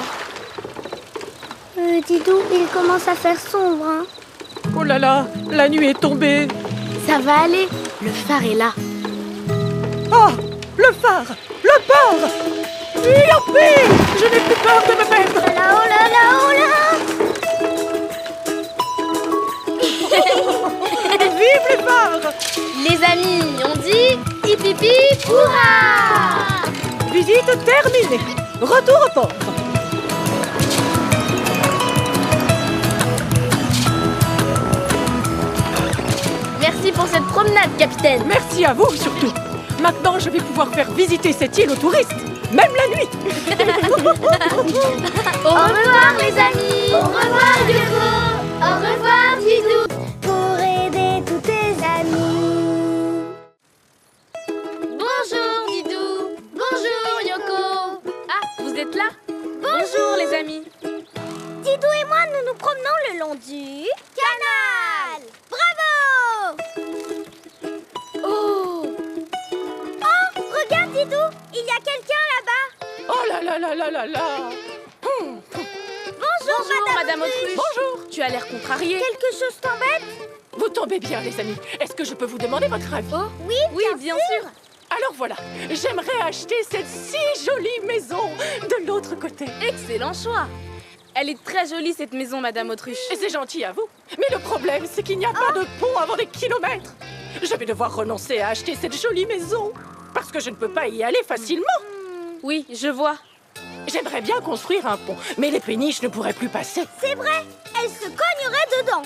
Didou, il commence à faire sombre, hein? Oh là là, la nuit est tombée. Ça va aller, le phare est là. Oh, le phare, le port. Youpi, je n'ai plus peur de me perdre. Oh là, oh là là, oh là! les phares. Les amis, on dit hip hip hip, hurrah! Visite terminée. Retour au port. Merci pour cette promenade, capitaine. Merci à vous surtout. Maintenant, je vais pouvoir faire visiter cette île aux touristes, même la nuit. Au revoir, les amis. Au revoir, Yoko. Au revoir, Didou. Pour aider tous tes amis. Bonjour, Didou. Bonjour, Yoko. Ah, vous êtes là? Bonjour, les amis. Didou et moi, nous nous promenons le long du canal. Bravo! Oh, Oh, regarde Didou, il y a quelqu'un là-bas. Oh là là là là là là. bonjour, Madame Autruche. Bonjour. Tu as l'air contrariée. Quelque chose t'embête? Vous tombez bien, les amis. Est-ce que je peux vous demander votre avis? Oh, Oui, oui, bien sûr. Alors voilà, j'aimerais acheter cette si jolie maison de l'autre côté. Excellent choix. Elle est très jolie, cette maison, Madame Autruche. Et c'est gentil à vous. Mais le problème, c'est qu'il n'y a pas de pont avant des kilomètres. Je vais devoir renoncer à acheter cette jolie maison. Parce que je ne peux pas y aller facilement. Oui, je vois. J'aimerais bien construire un pont, mais les péniches ne pourraient plus passer. c'est vrai, elle se cognerait dedans.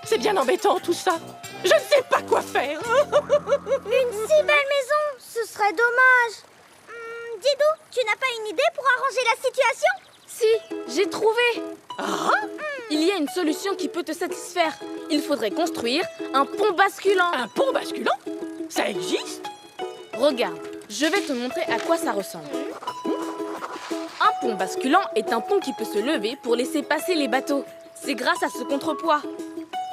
C'est bien embêtant tout ça. Je ne sais pas quoi faire. Une si belle maison, ce serait dommage. Didou, tu n'as pas une idée pour arranger la situation? Si, j'ai trouvé. Il y a une solution qui peut te satisfaire. Il faudrait construire un pont basculant. Un pont basculant? Ça existe? Regarde, je vais te montrer à quoi ça ressemble. Un pont basculant est un pont qui peut se lever pour laisser passer les bateaux. C'est grâce à ce contrepoids.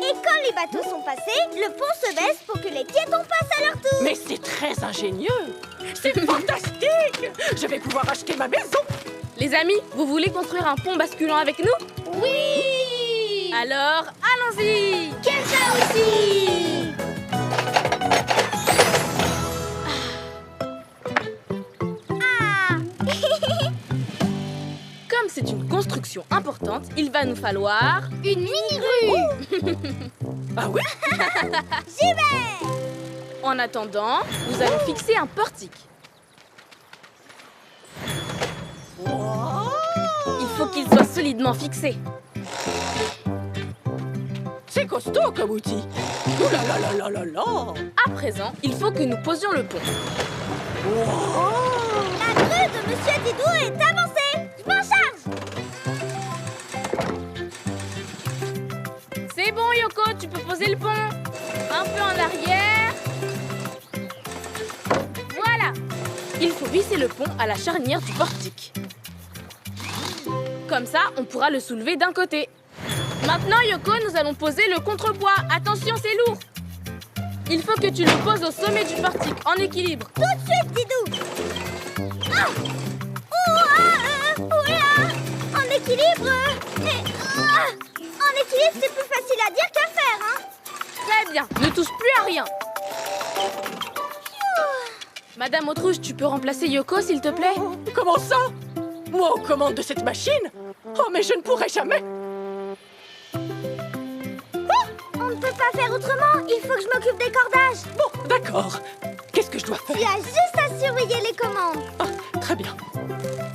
Et quand les bateaux sont passés, le pont se baisse pour que les piétons passent à leur tour. Mais c'est très ingénieux. C'est fantastique. Je vais pouvoir acheter ma maison. Les amis, vous voulez construire un pont basculant avec nous? Oui! Alors, allons-y! Kenza aussi! Ah! Comme c'est une construction importante, il va nous falloir une mini-grue! Ah oui? J'y vais! En attendant, nous allons fixer un portique. Il faut qu'il soit solidement fixé. C'est costaud comme outil. Ouh là là là là là là. À présent, il faut que nous posions le pont. La grue de Monsieur Didou est avancée! Je m'en charge! C'est bon, Yoko, tu peux poser le pont. Un peu en arrière. Voilà. Il faut visser le pont à la charnière du portique. Comme ça, on pourra le soulever d'un côté. Maintenant, Yoko, nous allons poser le contrepoids. Attention, c'est lourd. Il faut que tu le poses au sommet du portique, en équilibre. Tout de suite, Didou! Ah! Oula! En équilibre! En équilibre, c'est plus facile à dire qu'à faire, hein? Très bien, ne touche plus à rien. Madame Autruche, tu peux remplacer Yoko, s'il te plaît? Comment ça? Moi aux commandes de cette machine? Oh, mais je ne pourrai jamais. On ne peut pas faire autrement. Il faut que je m'occupe des cordages. Bon, d'accord. Qu'est-ce que je dois Tu faire? as juste à surveiller les commandes. Ah, très bien.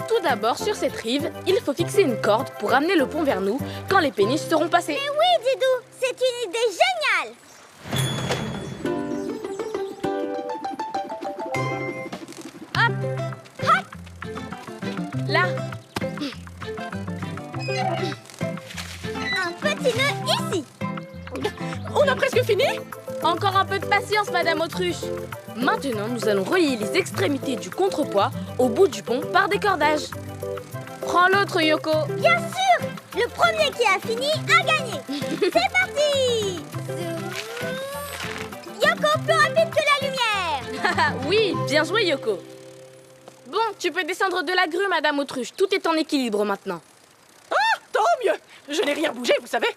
Tout d'abord, sur cette rive, il faut fixer une corde pour amener le pont vers nous quand les péniches seront passées. Mais oui, Didou, c'est une idée géniale. Là, Un petit nœud ici. On a presque fini? encore un peu de patience, Madame Autruche. Maintenant, nous allons relier les extrémités du contrepoids au bout du pont par des cordages. Prends l'autre, Yoko. Bien sûr. Le premier qui a fini a gagné. C'est parti. Yoko, plus rapide que la lumière. Oui, bien joué, Yoko. Bon, tu peux descendre de la grue, Madame Autruche. Tout est en équilibre maintenant. Tant mieux. Je n'ai rien bougé, vous savez.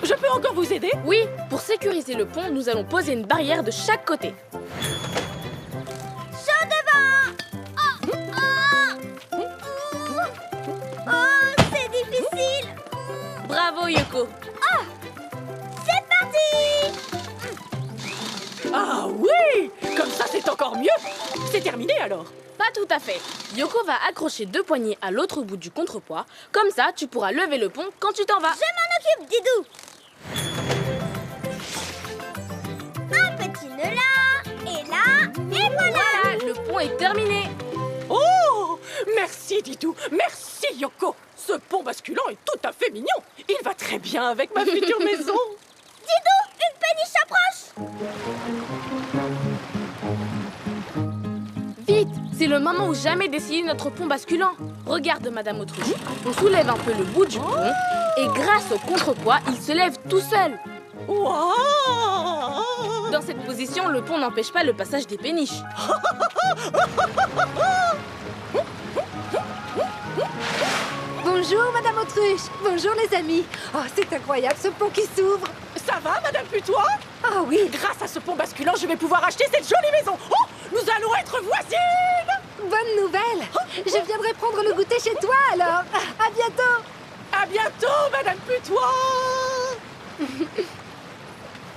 Je peux encore vous aider? Oui, pour sécuriser le pont, nous allons poser une barrière de chaque côté. Chaud devant. Oh, c'est difficile. Bravo, Yoko. C'est Ah oui! Comme ça, c'est encore mieux. C'est terminé alors. Pas tout à fait. Yoko va accrocher 2 poignées à l'autre bout du contrepoids. Comme ça, tu pourras lever le pont quand tu t'en vas. Je m'en occupe, Didou. Un petit nœud là, et là, et voilà. Voilà, le pont est terminé. Oh! Merci Didou, merci Yoko. Ce pont basculant est tout à fait mignon. Il va très bien avec ma future maison. Didou, une péniche s'approche. Vite, c'est le moment ou jamais d'essayer notre pont basculant. Regarde, Madame Autruche. On soulève un peu le bout du pont et grâce au contrepoids, il se lève tout seul. Waouh! Dans cette position, le pont n'empêche pas le passage des péniches. Bonjour Madame Autruche, bonjour les amis. Oh, c'est incroyable ce pont qui s'ouvre. Ça va, Madame Putois? Ah oui, Grâce à ce pont basculant, je vais pouvoir acheter cette jolie maison. Oh! Nous allons être voisines! bonne nouvelle. Je viendrai prendre le goûter chez toi alors. À bientôt. À bientôt, Madame Putois!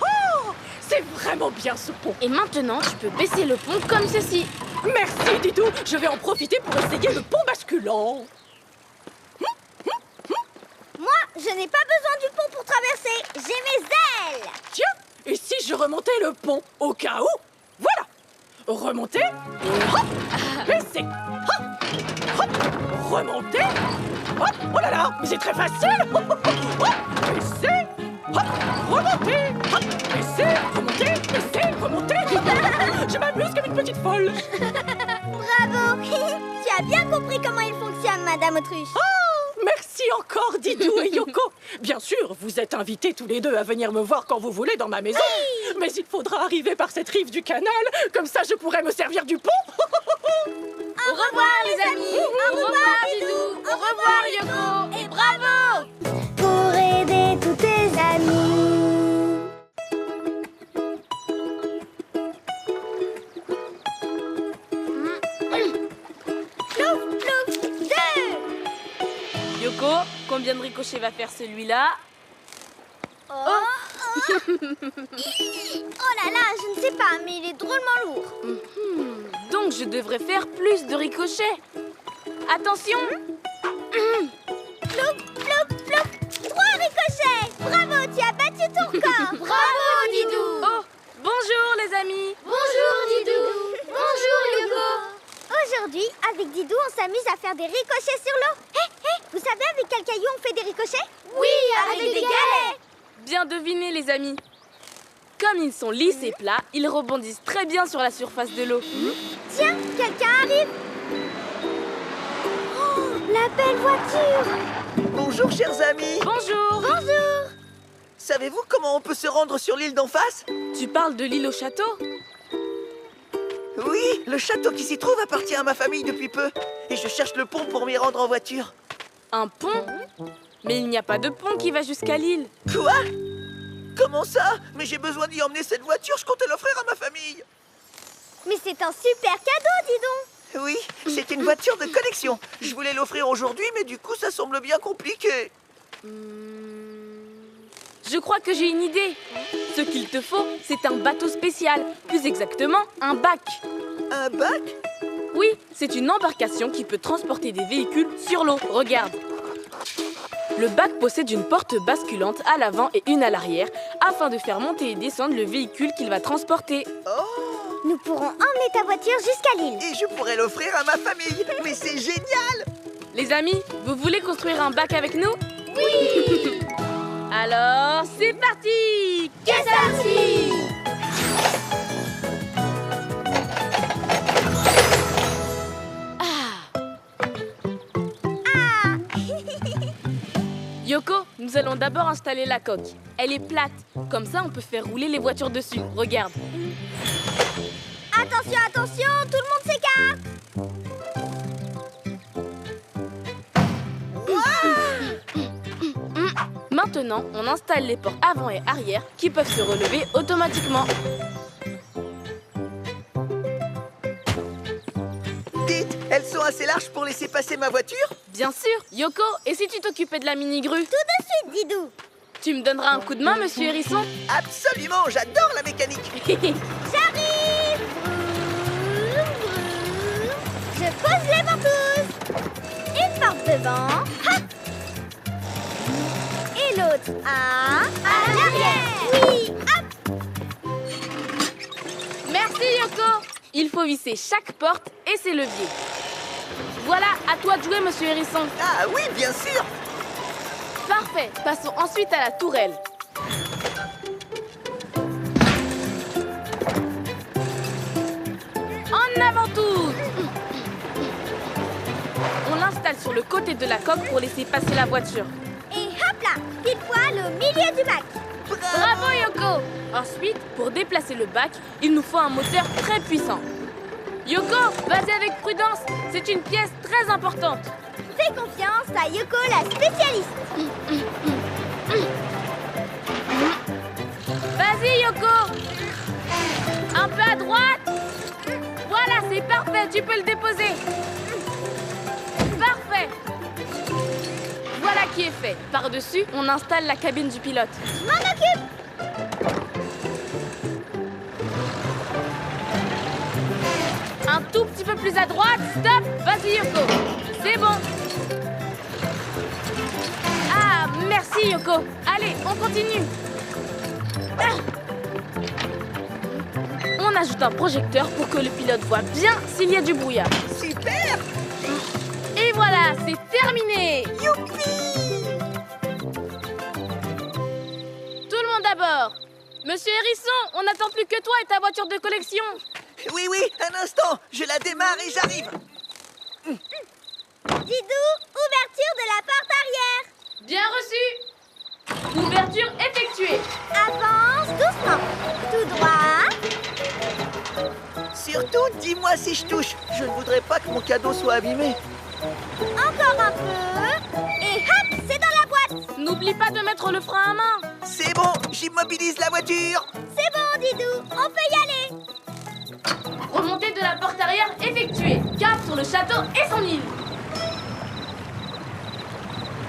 Oh! C'est vraiment bien ce pont. Et maintenant, tu peux baisser le pont comme ceci. Merci, Didou. Je vais en profiter pour essayer le pont basculant. Moi, je n'ai pas besoin du pont pour traverser. J'ai mes ailes. Tiens, et si je remontais le pont au cas où? Voilà. Remonter et hop, baisser. Hop, hop, remonter. Hop, oh là là, mais c'est très facile. Hop, hop, baisser. Hop, remonter. Hop, baisser, remonter, baisser, remonter. Je m'amuse comme une petite folle. Bravo. Tu as bien compris comment il fonctionne, Madame Autruche. Oh, merci encore, Didou et Yoko. Bien sûr, vous êtes invités tous les deux à venir me voir quand vous voulez dans ma maison. Mais il faudra arriver par cette rive du canal. Comme ça, je pourrai me servir du pont. Au revoir, les amis. Au revoir, Didou. Au revoir, Yoko. Et bravo. Pour aider tous tes amis. Plouf, plouf, 2. Yoko, combien de ricochets va faire celui-là? Oh là là, je ne sais pas, mais il est drôlement lourd. Donc je devrais faire plus de ricochets. Attention. Plouf, plouf, plouf, 3 ricochets. Bravo, tu as battu ton corps. Bravo, Didou. Oh, bonjour les amis. Bonjour, Didou. Bonjour, Yoko. Aujourd'hui, avec Didou, on s'amuse à faire des ricochets sur l'eau. Hé, vous savez avec quel caillou on fait des ricochets? Oui, avec des galets. Bien deviné les amis. Comme ils sont lisses et plats, ils rebondissent très bien sur la surface de l'eau. Tiens, quelqu'un arrive. Oh, la belle voiture. Bonjour, chers amis. Bonjour. Bonjour. Savez-vous comment on peut se rendre sur l'île d'en face? Tu parles de l'île au château? Oui, le château qui s'y trouve appartient à ma famille depuis peu. Et je cherche le pont pour m'y rendre en voiture. Un pont? Mais il n'y a pas de pont qui va jusqu'à l'île. Quoi? Comment ça? Mais j'ai besoin d'y emmener cette voiture, je comptais l'offrir à ma famille. Mais c'est un super cadeau, dis donc. Oui, c'est une voiture de collection. Je voulais l'offrir aujourd'hui, mais du coup, ça semble bien compliqué. Je crois que j'ai une idée. Ce qu'il te faut, c'est un bateau spécial. Plus exactement, un bac. Un bac? Oui, c'est une embarcation qui peut transporter des véhicules sur l'eau. Regarde. Le bac possède une porte basculante à l'avant et une à l'arrière afin de faire monter et descendre le véhicule qu'il va transporter. Oh! Nous pourrons emmener ta voiture jusqu'à l'île. Et je pourrais l'offrir à ma famille. Mais c'est génial! Les amis, vous voulez construire un bac avec nous? Oui. Alors, c'est parti! C'est parti. Yoko, nous allons d'abord installer la coque. Elle est plate. Comme ça, on peut faire rouler les voitures dessus. Regarde. Attention, attention, tout le monde s'écarte. Maintenant, on installe les portes avant et arrière qui peuvent se relever automatiquement. Dites, elles sont assez larges pour laisser passer ma voiture? Bien sûr. Yoko, et si tu t'occupais de la mini-grue? Tout de suite, Didou. Tu me donneras un coup de main, monsieur Hérisson? Absolument, j'adore la mécanique. J'arrive. Je pose les ventouses. Une porte devant. Hop. Et l'autre à l'arrière. Oui, hop. Merci, Yoko. Il faut visser chaque porte et ses leviers. Voilà, à toi de jouer, monsieur Hérisson. Ah oui, bien sûr. Parfait. Passons ensuite à la tourelle. En avant tous. On l'installe sur le côté de la coque pour laisser passer la voiture. Et hop là, pile poil au milieu du bac. Bravo, Yoko. Ensuite, pour déplacer le bac, il nous faut un moteur très puissant. Yoko, vas-y avec prudence. C'est une pièce très importante. Fais confiance à Yoko, la spécialiste. Vas-y, Yoko. Un peu à droite. Voilà, c'est parfait. Tu peux le déposer. Parfait. Voilà qui est fait. Par-dessus, on installe la cabine du pilote. Je m'en occupe. Un tout petit peu plus à droite. Stop. Vas-y, Yoko. C'est bon. Ah, merci, Yoko. Allez, on continue. Ah. On ajoute un projecteur pour que le pilote voit bien s'il y a du brouillard. Super. Et voilà, c'est terminé. Youpi. Tout le monde à bord. Monsieur Hérisson, on n'attend plus que toi et ta voiture de collection. Oui, oui, un instant. Je la démarre et j'arrive. Didou, ouverture de la porte arrière. Bien reçu. Ouverture effectuée. Avance doucement. Tout droit. Surtout, dis-moi si je touche. Je ne voudrais pas que mon cadeau soit abîmé. Encore un peu. Et hop, c'est dans la boîte. N'oublie pas de mettre le frein à main. C'est bon, j'immobilise la voiture. C'est bon, Didou, on peut y aller. Remontée de la porte arrière effectuée. Cap sur le château et son île.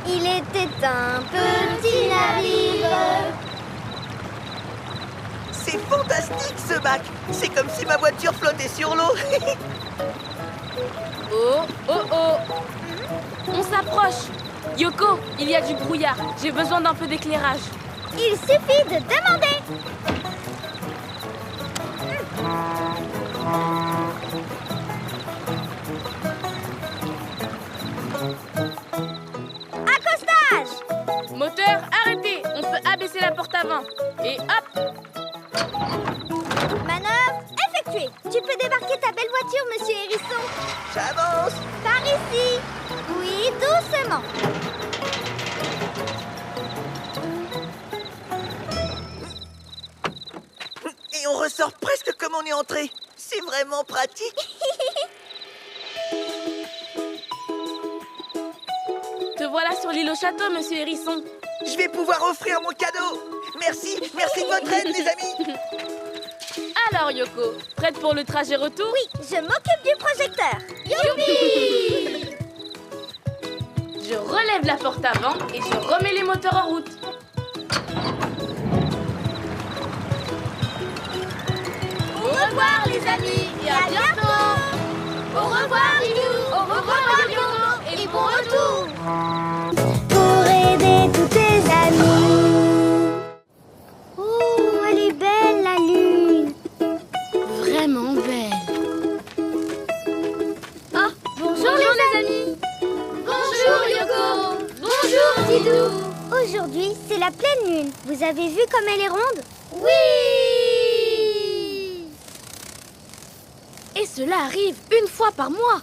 Il était un petit navire. C'est fantastique ce bac. C'est comme si ma voiture flottait sur l'eau. Oh, oh, oh. On s'approche. Yoko, il y a du brouillard. J'ai besoin d'un peu d'éclairage. Il suffit de demander. Accostage. Moteur, arrêtez. On peut abaisser la porte avant. Et hop. Manœuvre effectuée. Tu peux débarquer ta belle voiture, monsieur Hérisson. J'avance. Par ici. Oui, doucement. Et on ressort presque comme on est entré. C'est vraiment pratique. Te voilà sur l'île au château, monsieur Hérisson. Je vais pouvoir offrir mon cadeau. Merci, merci de votre aide, les amis. Alors, Yoko, prête pour le trajet retour? Oui, je m'occupe du projecteur. Youpi! Je relève la porte avant et je remets les moteurs en route. Au revoir, les amis, et à bientôt! Au revoir, Lilou! Au revoir, Yoko! Et bon retour! Pour aider tous tes amis. Oh, elle est belle, la lune. Vraiment belle. Ah, bonjour les amis! Bonjour, Yoko! Bonjour, Didou! Aujourd'hui, c'est la pleine lune. Vous avez vu comme elle est ronde? Oui! Et cela arrive une fois par mois.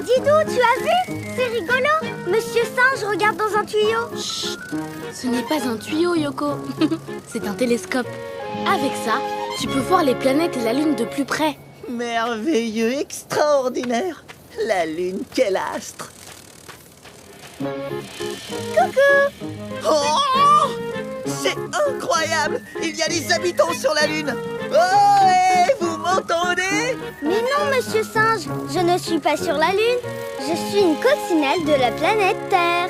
Didou, tu as vu? C'est rigolo. Monsieur Singe regarde dans un tuyau. Chut! Ce n'est pas un tuyau, Yoko. C'est un télescope. Avec ça, tu peux voir les planètes et la Lune de plus près. Merveilleux, extraordinaire. La lune, quel astre. Coucou. Oh! C'est incroyable. Il y a des habitants sur la lune. Oh, et vous m'entendez? Mais non, monsieur Singe, je ne suis pas sur la lune. Je suis une coccinelle de la planète Terre.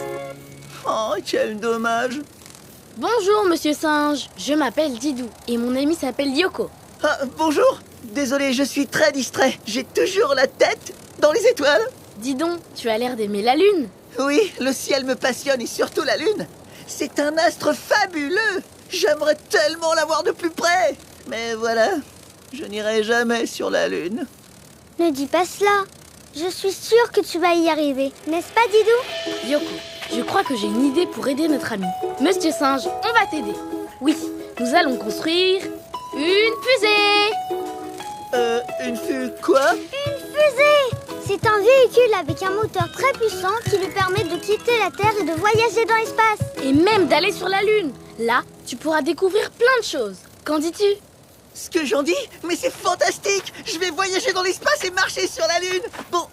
Oh, quel dommage. Bonjour, monsieur singe. Je m'appelle Didou et mon ami s'appelle Yoko. Ah, bonjour. Désolé, je suis très distrait. J'ai toujours la tête dans les étoiles. Dis donc, tu as l'air d'aimer la lune. Oui, le ciel me passionne et surtout la lune. C'est un astre fabuleux. J'aimerais tellement la voir de plus près. Mais voilà, je n'irai jamais sur la lune. Ne dis pas cela. Je suis sûre que tu vas y arriver. N'est-ce pas, Didou? Yoko, je crois que j'ai une idée pour aider notre ami. Monsieur singe, on va t'aider. Oui, nous allons construire une fusée. Quoi? Une fusée! C'est un véhicule avec un moteur très puissant qui lui permet de quitter la Terre et de voyager dans l'espace. Et même d'aller sur la lune. Là, tu pourras découvrir plein de choses. Qu'en dis-tu? Ce que j'en dis? Mais c'est fantastique! Je vais voyager dans l'espace et marcher sur la lune! Bon,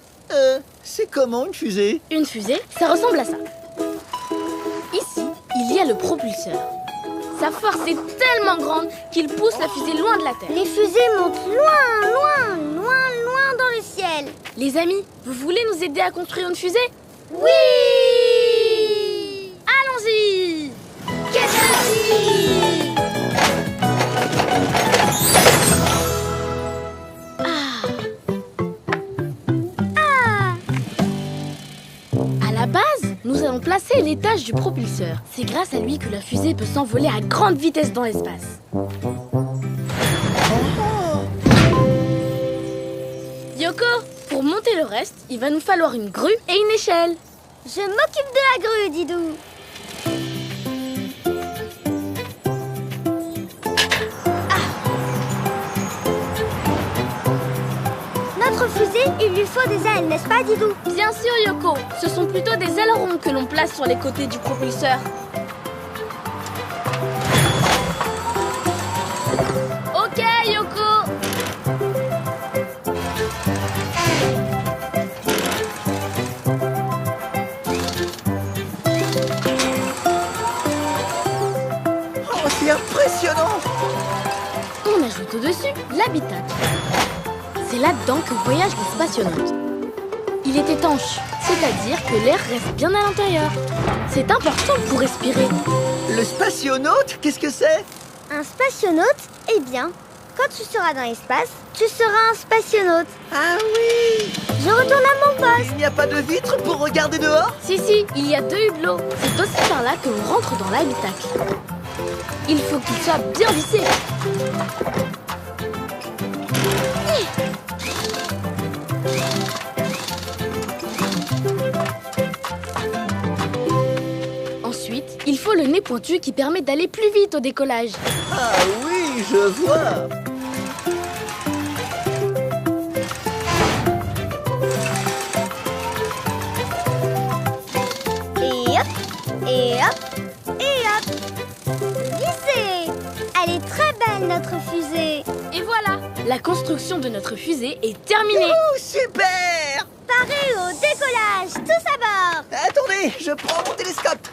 c'est comment une fusée? Une fusée, ça ressemble à ça. Ici, il y a le propulseur. Sa force est tellement grande qu'il pousse la fusée loin de la Terre. Les fusées montent loin, loin, loin, loin dans le ciel. Les amis, vous voulez nous aider à construire une fusée? Oui! Allons-y! À la base, nous allons placer l'étage du propulseur. C'est grâce à lui que la fusée peut s'envoler à grande vitesse dans l'espace. Yoko, pour monter le reste, il va nous falloir une grue et une échelle. Je m'occupe de la grue, Didou. Notre fusée, il lui faut des ailes, n'est-ce pas, Didou? Bien sûr, Yoko. Ce sont plutôt des ailerons que l'on place sur les côtés du propulseur. Ok, Yoko. Oh, c'est impressionnant! On ajoute au-dessus l'habitacle. C'est là-dedans que voyage le spationaute. Il est étanche, c'est-à-dire que l'air reste bien à l'intérieur. C'est important pour respirer. Le spationaute, qu'est-ce que c'est? Un spationaute? Eh bien, quand tu seras dans l'espace, tu seras un spationaute. Ah oui! Je retourne à mon poste. Il n'y a pas de vitre pour regarder dehors? Si, il y a 2 hublots. C'est aussi par là que l'on rentre dans l'habitacle. Il faut qu'il soit bien vissé. Ensuite, il faut le nez pointu qui permet d'aller plus vite au décollage. Ah oui, je vois! Et hop, et hop, et hop. Vissé. Elle est très belle, notre fusée. Et voilà, la construction de notre fusée est terminée. Oh, super! Paré au décollage, tous à bord. Attendez, je prends mon télescope.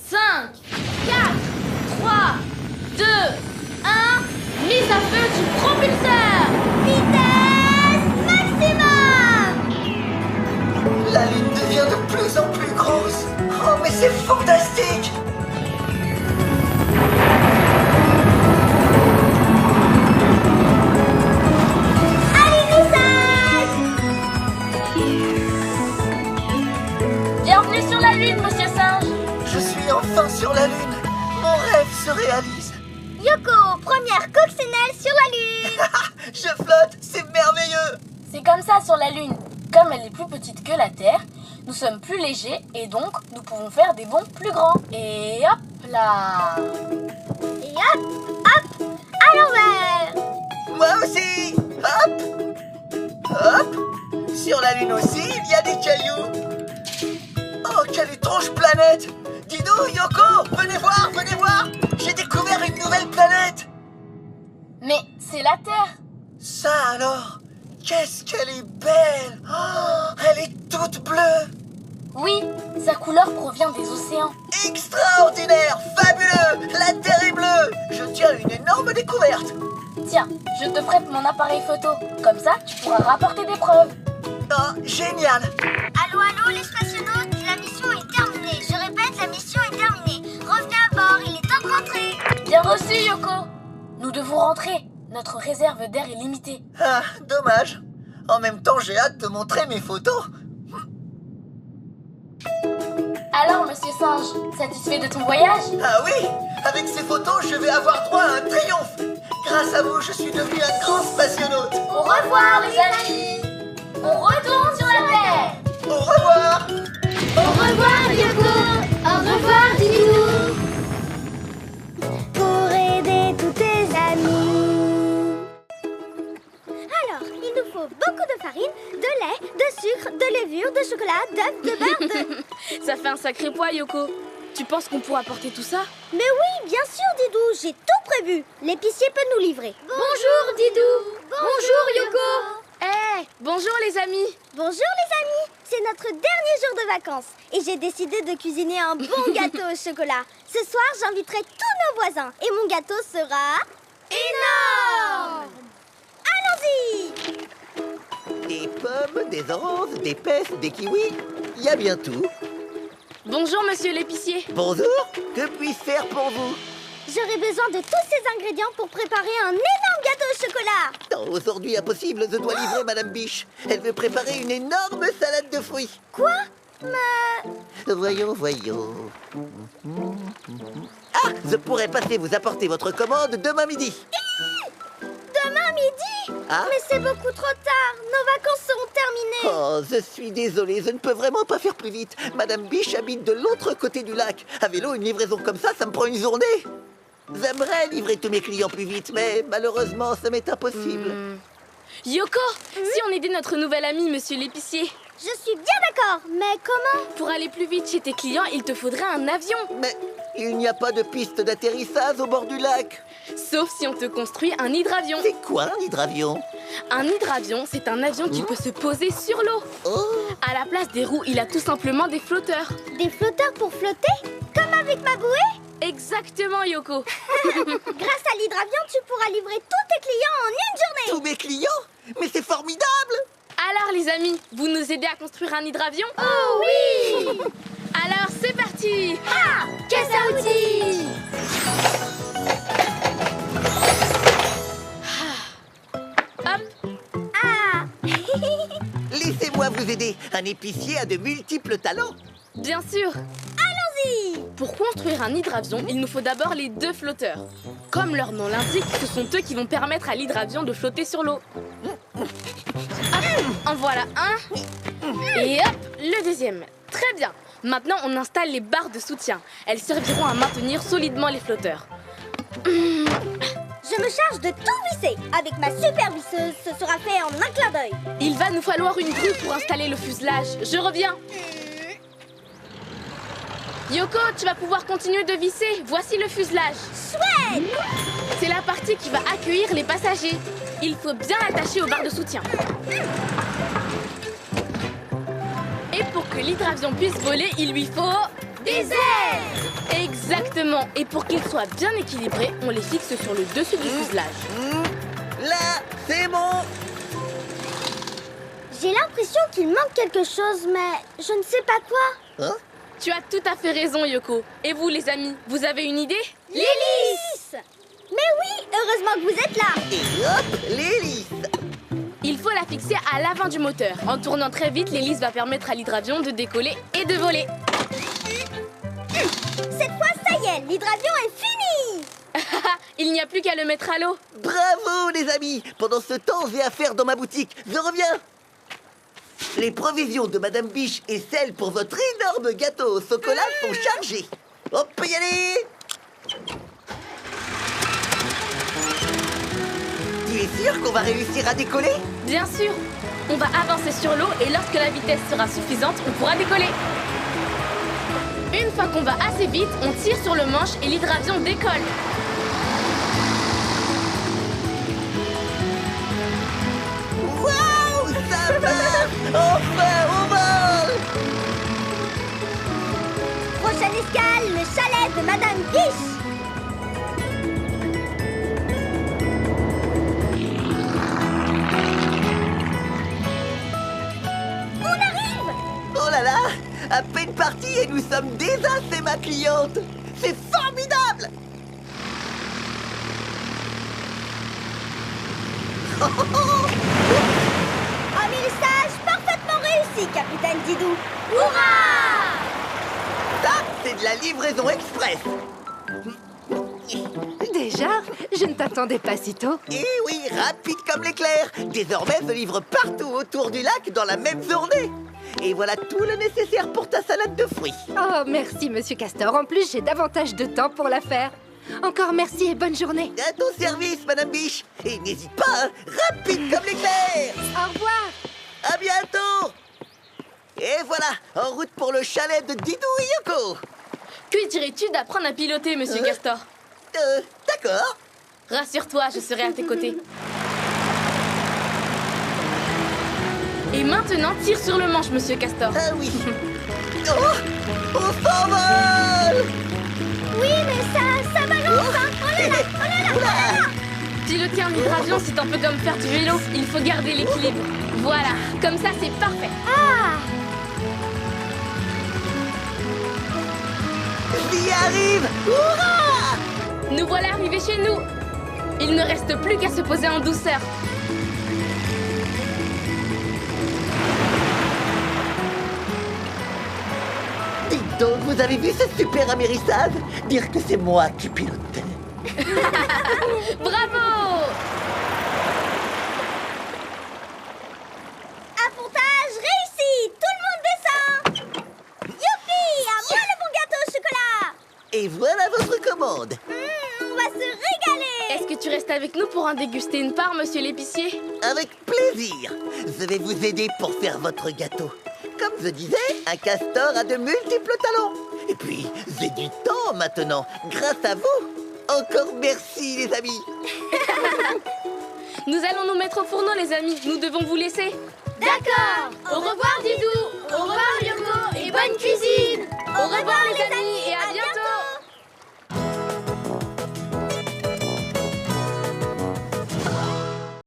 Cinq, 4, 3, 2, 1, mise à feu du propulseur. Vitesse maximum. La lune devient de plus en plus grosse. Oh, mais c'est fantastique! Bienvenue sur la Lune, monsieur singe. Je suis enfin sur la lune. Mon rêve se réalise. Yoko, première coccinelle sur la Lune. Je flotte, c'est merveilleux. C'est comme ça sur la Lune. Comme elle est plus petite que la Terre, nous sommes plus légers et donc nous pouvons faire des bonds plus grands. Et hop là. Et hop, hop, à l'envers. Moi aussi. Hop, hop. Sur la lune aussi, il y a des cailloux. Oh, quelle étrange planète. Didou, Yoko, venez voir. J'ai découvert une nouvelle planète. Mais c'est la Terre. Ça alors, qu'est-ce qu'elle est belle. Oh, elle est toute bleue. Oui, sa couleur provient des océans. Extraordinaire, fabuleux. La Terre est bleue. Je tiens une énorme découverte. Tiens, je te prête mon appareil photo. Comme ça, tu pourras rapporter des preuves. Oh, génial! Allô, allô, les spationautes, la mission est terminée. Je répète, la mission est terminée. Revenez à bord, il est temps de rentrer. Bien reçu, Yoko. Nous devons rentrer. Notre réserve d'air est limitée. Ah, dommage. En même temps, j'ai hâte de montrer mes photos. Alors, monsieur Singe, satisfait de ton voyage? Ah oui! Avec ces photos, je vais avoir droit à un triomphe. Grâce à vous, je suis devenu un grand spationaute. Au revoir, les amis. On retourne sur la Terre. Au revoir! Au revoir, Yoko. Au revoir, Didou. Pour aider tous tes amis. Alors, il nous faut beaucoup de farine, de lait, de sucre, de levure, de chocolat, d'œufs, de beurre, de... Ça fait un sacré poids, Yoko. Tu penses qu'on pourra porter tout ça? Mais oui, bien sûr, Didou, j'ai tout prévu. L'épicier peut nous livrer. Bonjour, Didou. Bonjour, Yoko. Bonjour, les amis. Bonjour les amis, c'est notre dernier jour de vacances et j'ai décidé de cuisiner un bon gâteau au chocolat. Ce soir, j'inviterai tous nos voisins et mon gâteau sera... énorme! Allons-y! Des pommes, des oranges, des pêches, des kiwis. Il y a bien tout. Bonjour, monsieur l'épicier. Bonjour, que puis-je faire pour vous? J'aurai besoin de tous ces ingrédients pour préparer un énorme gâteau au chocolat. Non, aujourd'hui, impossible, je dois livrer Madame Biche. Elle veut préparer une énorme salade de fruits. Quoi? Mais... Voyons. Ah, je pourrais passer vous apporter votre commande demain midi. Demain midi? Ah? Mais c'est beaucoup trop tard, nos vacances seront terminées. Oh, je suis désolé, je ne peux vraiment pas faire plus vite. Madame Biche habite de l'autre côté du lac. À vélo, une livraison comme ça me prend une journée. J'aimerais livrer tous mes clients plus vite, mais malheureusement, ça m'est impossible. Yoko, si on aidait notre nouvel ami, monsieur l'épicier. Je suis bien d'accord, mais comment? Pour aller plus vite chez tes clients, il te faudrait un avion. Mais il n'y a pas de piste d'atterrissage au bord du lac. Sauf si on te construit un hydravion. C'est quoi un hydravion? Un hydravion, c'est un avion qui peut se poser sur l'eau. Oh, À la place des roues, il a tout simplement des flotteurs. Des flotteurs pour flotter? Comme avec ma bouée? Exactement, Yoko. Grâce à l'hydravion, tu pourras livrer tous tes clients en une journée. tous mes clients? Mais c'est formidable! Alors, les amis, vous nous aidez à construire un hydravion? Oh oui! Alors, c'est parti! Ah! Caisse à outils! Hop! Ah! Laissez-moi vous aider. Un épicier a de multiples talents. Bien sûr! Allons-y! Pour construire un hydravion, il nous faut d'abord les deux flotteurs. Comme leur nom l'indique, ce sont eux qui vont permettre à l'hydravion de flotter sur l'eau. Hop, en voilà un. Et hop, le deuxième. Très bien. Maintenant, on installe les barres de soutien. Elles serviront à maintenir solidement les flotteurs. Je me charge de tout visser. Avec ma super visseuse, ce sera fait en un clin d'œil. Il va nous falloir une grue pour installer le fuselage. Je reviens. Yoko, tu vas pouvoir continuer de visser. Voici le fuselage. Chouette! C'est la partie qui va accueillir les passagers. Il faut bien l'attacher aux barres de soutien. Et pour que l'hydravion puisse voler, il lui faut... Des ailes! Exactement. Et pour qu'il soit bien équilibré, on les fixe sur le dessus du fuselage. Là, c'est bon. J'ai l'impression qu'il manque quelque chose, mais je ne sais pas quoi. Hein? Tu as tout à fait raison, Yoko. Et vous, les amis, vous avez une idée? L'hélice! Mais oui, heureusement que vous êtes là. Et hop, l'hélice. Il faut la fixer à l'avant du moteur. En tournant très vite, l'hélice va permettre à l'hydravion de décoller et de voler. Cette fois, ça y est, l'hydravion est fini. Il n'y a plus qu'à le mettre à l'eau. Bravo, les amis. Pendant ce temps, j'ai affaire dans ma boutique. Je reviens. Les provisions de Madame Biche et celles pour votre énorme gâteau au chocolat sont chargées. On peut y aller. Tu es sûr qu'on va réussir à décoller? Bien sûr. On va avancer sur l'eau et lorsque la vitesse sera suffisante, on pourra décoller. Une fois qu'on va assez vite, on tire sur le manche et l'hydravion décolle. Waouh, ça marche. Enfin, on vole. Prochaine escale, le chalet de Madame Biche. parti et nous sommes désassés, ma cliente. C'est formidable. Amérissage parfaitement réussi, capitaine Didou. Ça, c'est de la livraison express. Déjà? Je ne t'attendais pas si tôt. Et oui, rapide comme l'éclair. Désormais, se livre partout autour du lac dans la même journée. Et voilà tout le nécessaire pour ta salade de fruits. Oh, merci, Monsieur Castor. En plus, j'ai davantage de temps pour la faire. Encore merci et bonne journée. À ton service, Madame Biche. Et n'hésite pas, hein, rapide comme l'éclair. Au revoir. À bientôt. Et voilà, en route pour le chalet de Didou et Yoko. Que dirais-tu d'apprendre à piloter, Monsieur Castor? D'accord. Rassure-toi, je serai à tes côtés. Et maintenant, tire sur le manche, Monsieur Castor. Ah oui. Oh, on s'envole. Oui, mais ça balance, hein. Oh là là, oh là là, oh là là. Piloter un hydravion, c'est un peu comme faire du vélo. Il faut garder l'équilibre. Voilà, comme ça, c'est parfait. Ah, J'y arrive. Hurrah! Nous voilà arrivés chez nous. Il ne reste plus qu'à se poser en douceur. Dites donc, vous avez vu ce super amérissage? Dire que c'est moi qui pilotais. Bravo! appontage réussi. Tout le monde descend. Youpi, à moi le bon gâteau au chocolat. Et voilà votre commande. On va se régaler. Est-ce que tu restes avec nous pour en déguster une part, monsieur l'épicier? Avec plaisir. Je vais vous aider pour faire votre gâteau. Comme je disais, un castor a de multiples talents. Et puis, j'ai du temps maintenant, grâce à vous. Encore merci, les amis. Nous allons nous mettre au fourneau, les amis. Nous devons vous laisser. D'accord. Au revoir, Didou. Au revoir, Yoko. Et bonne cuisine.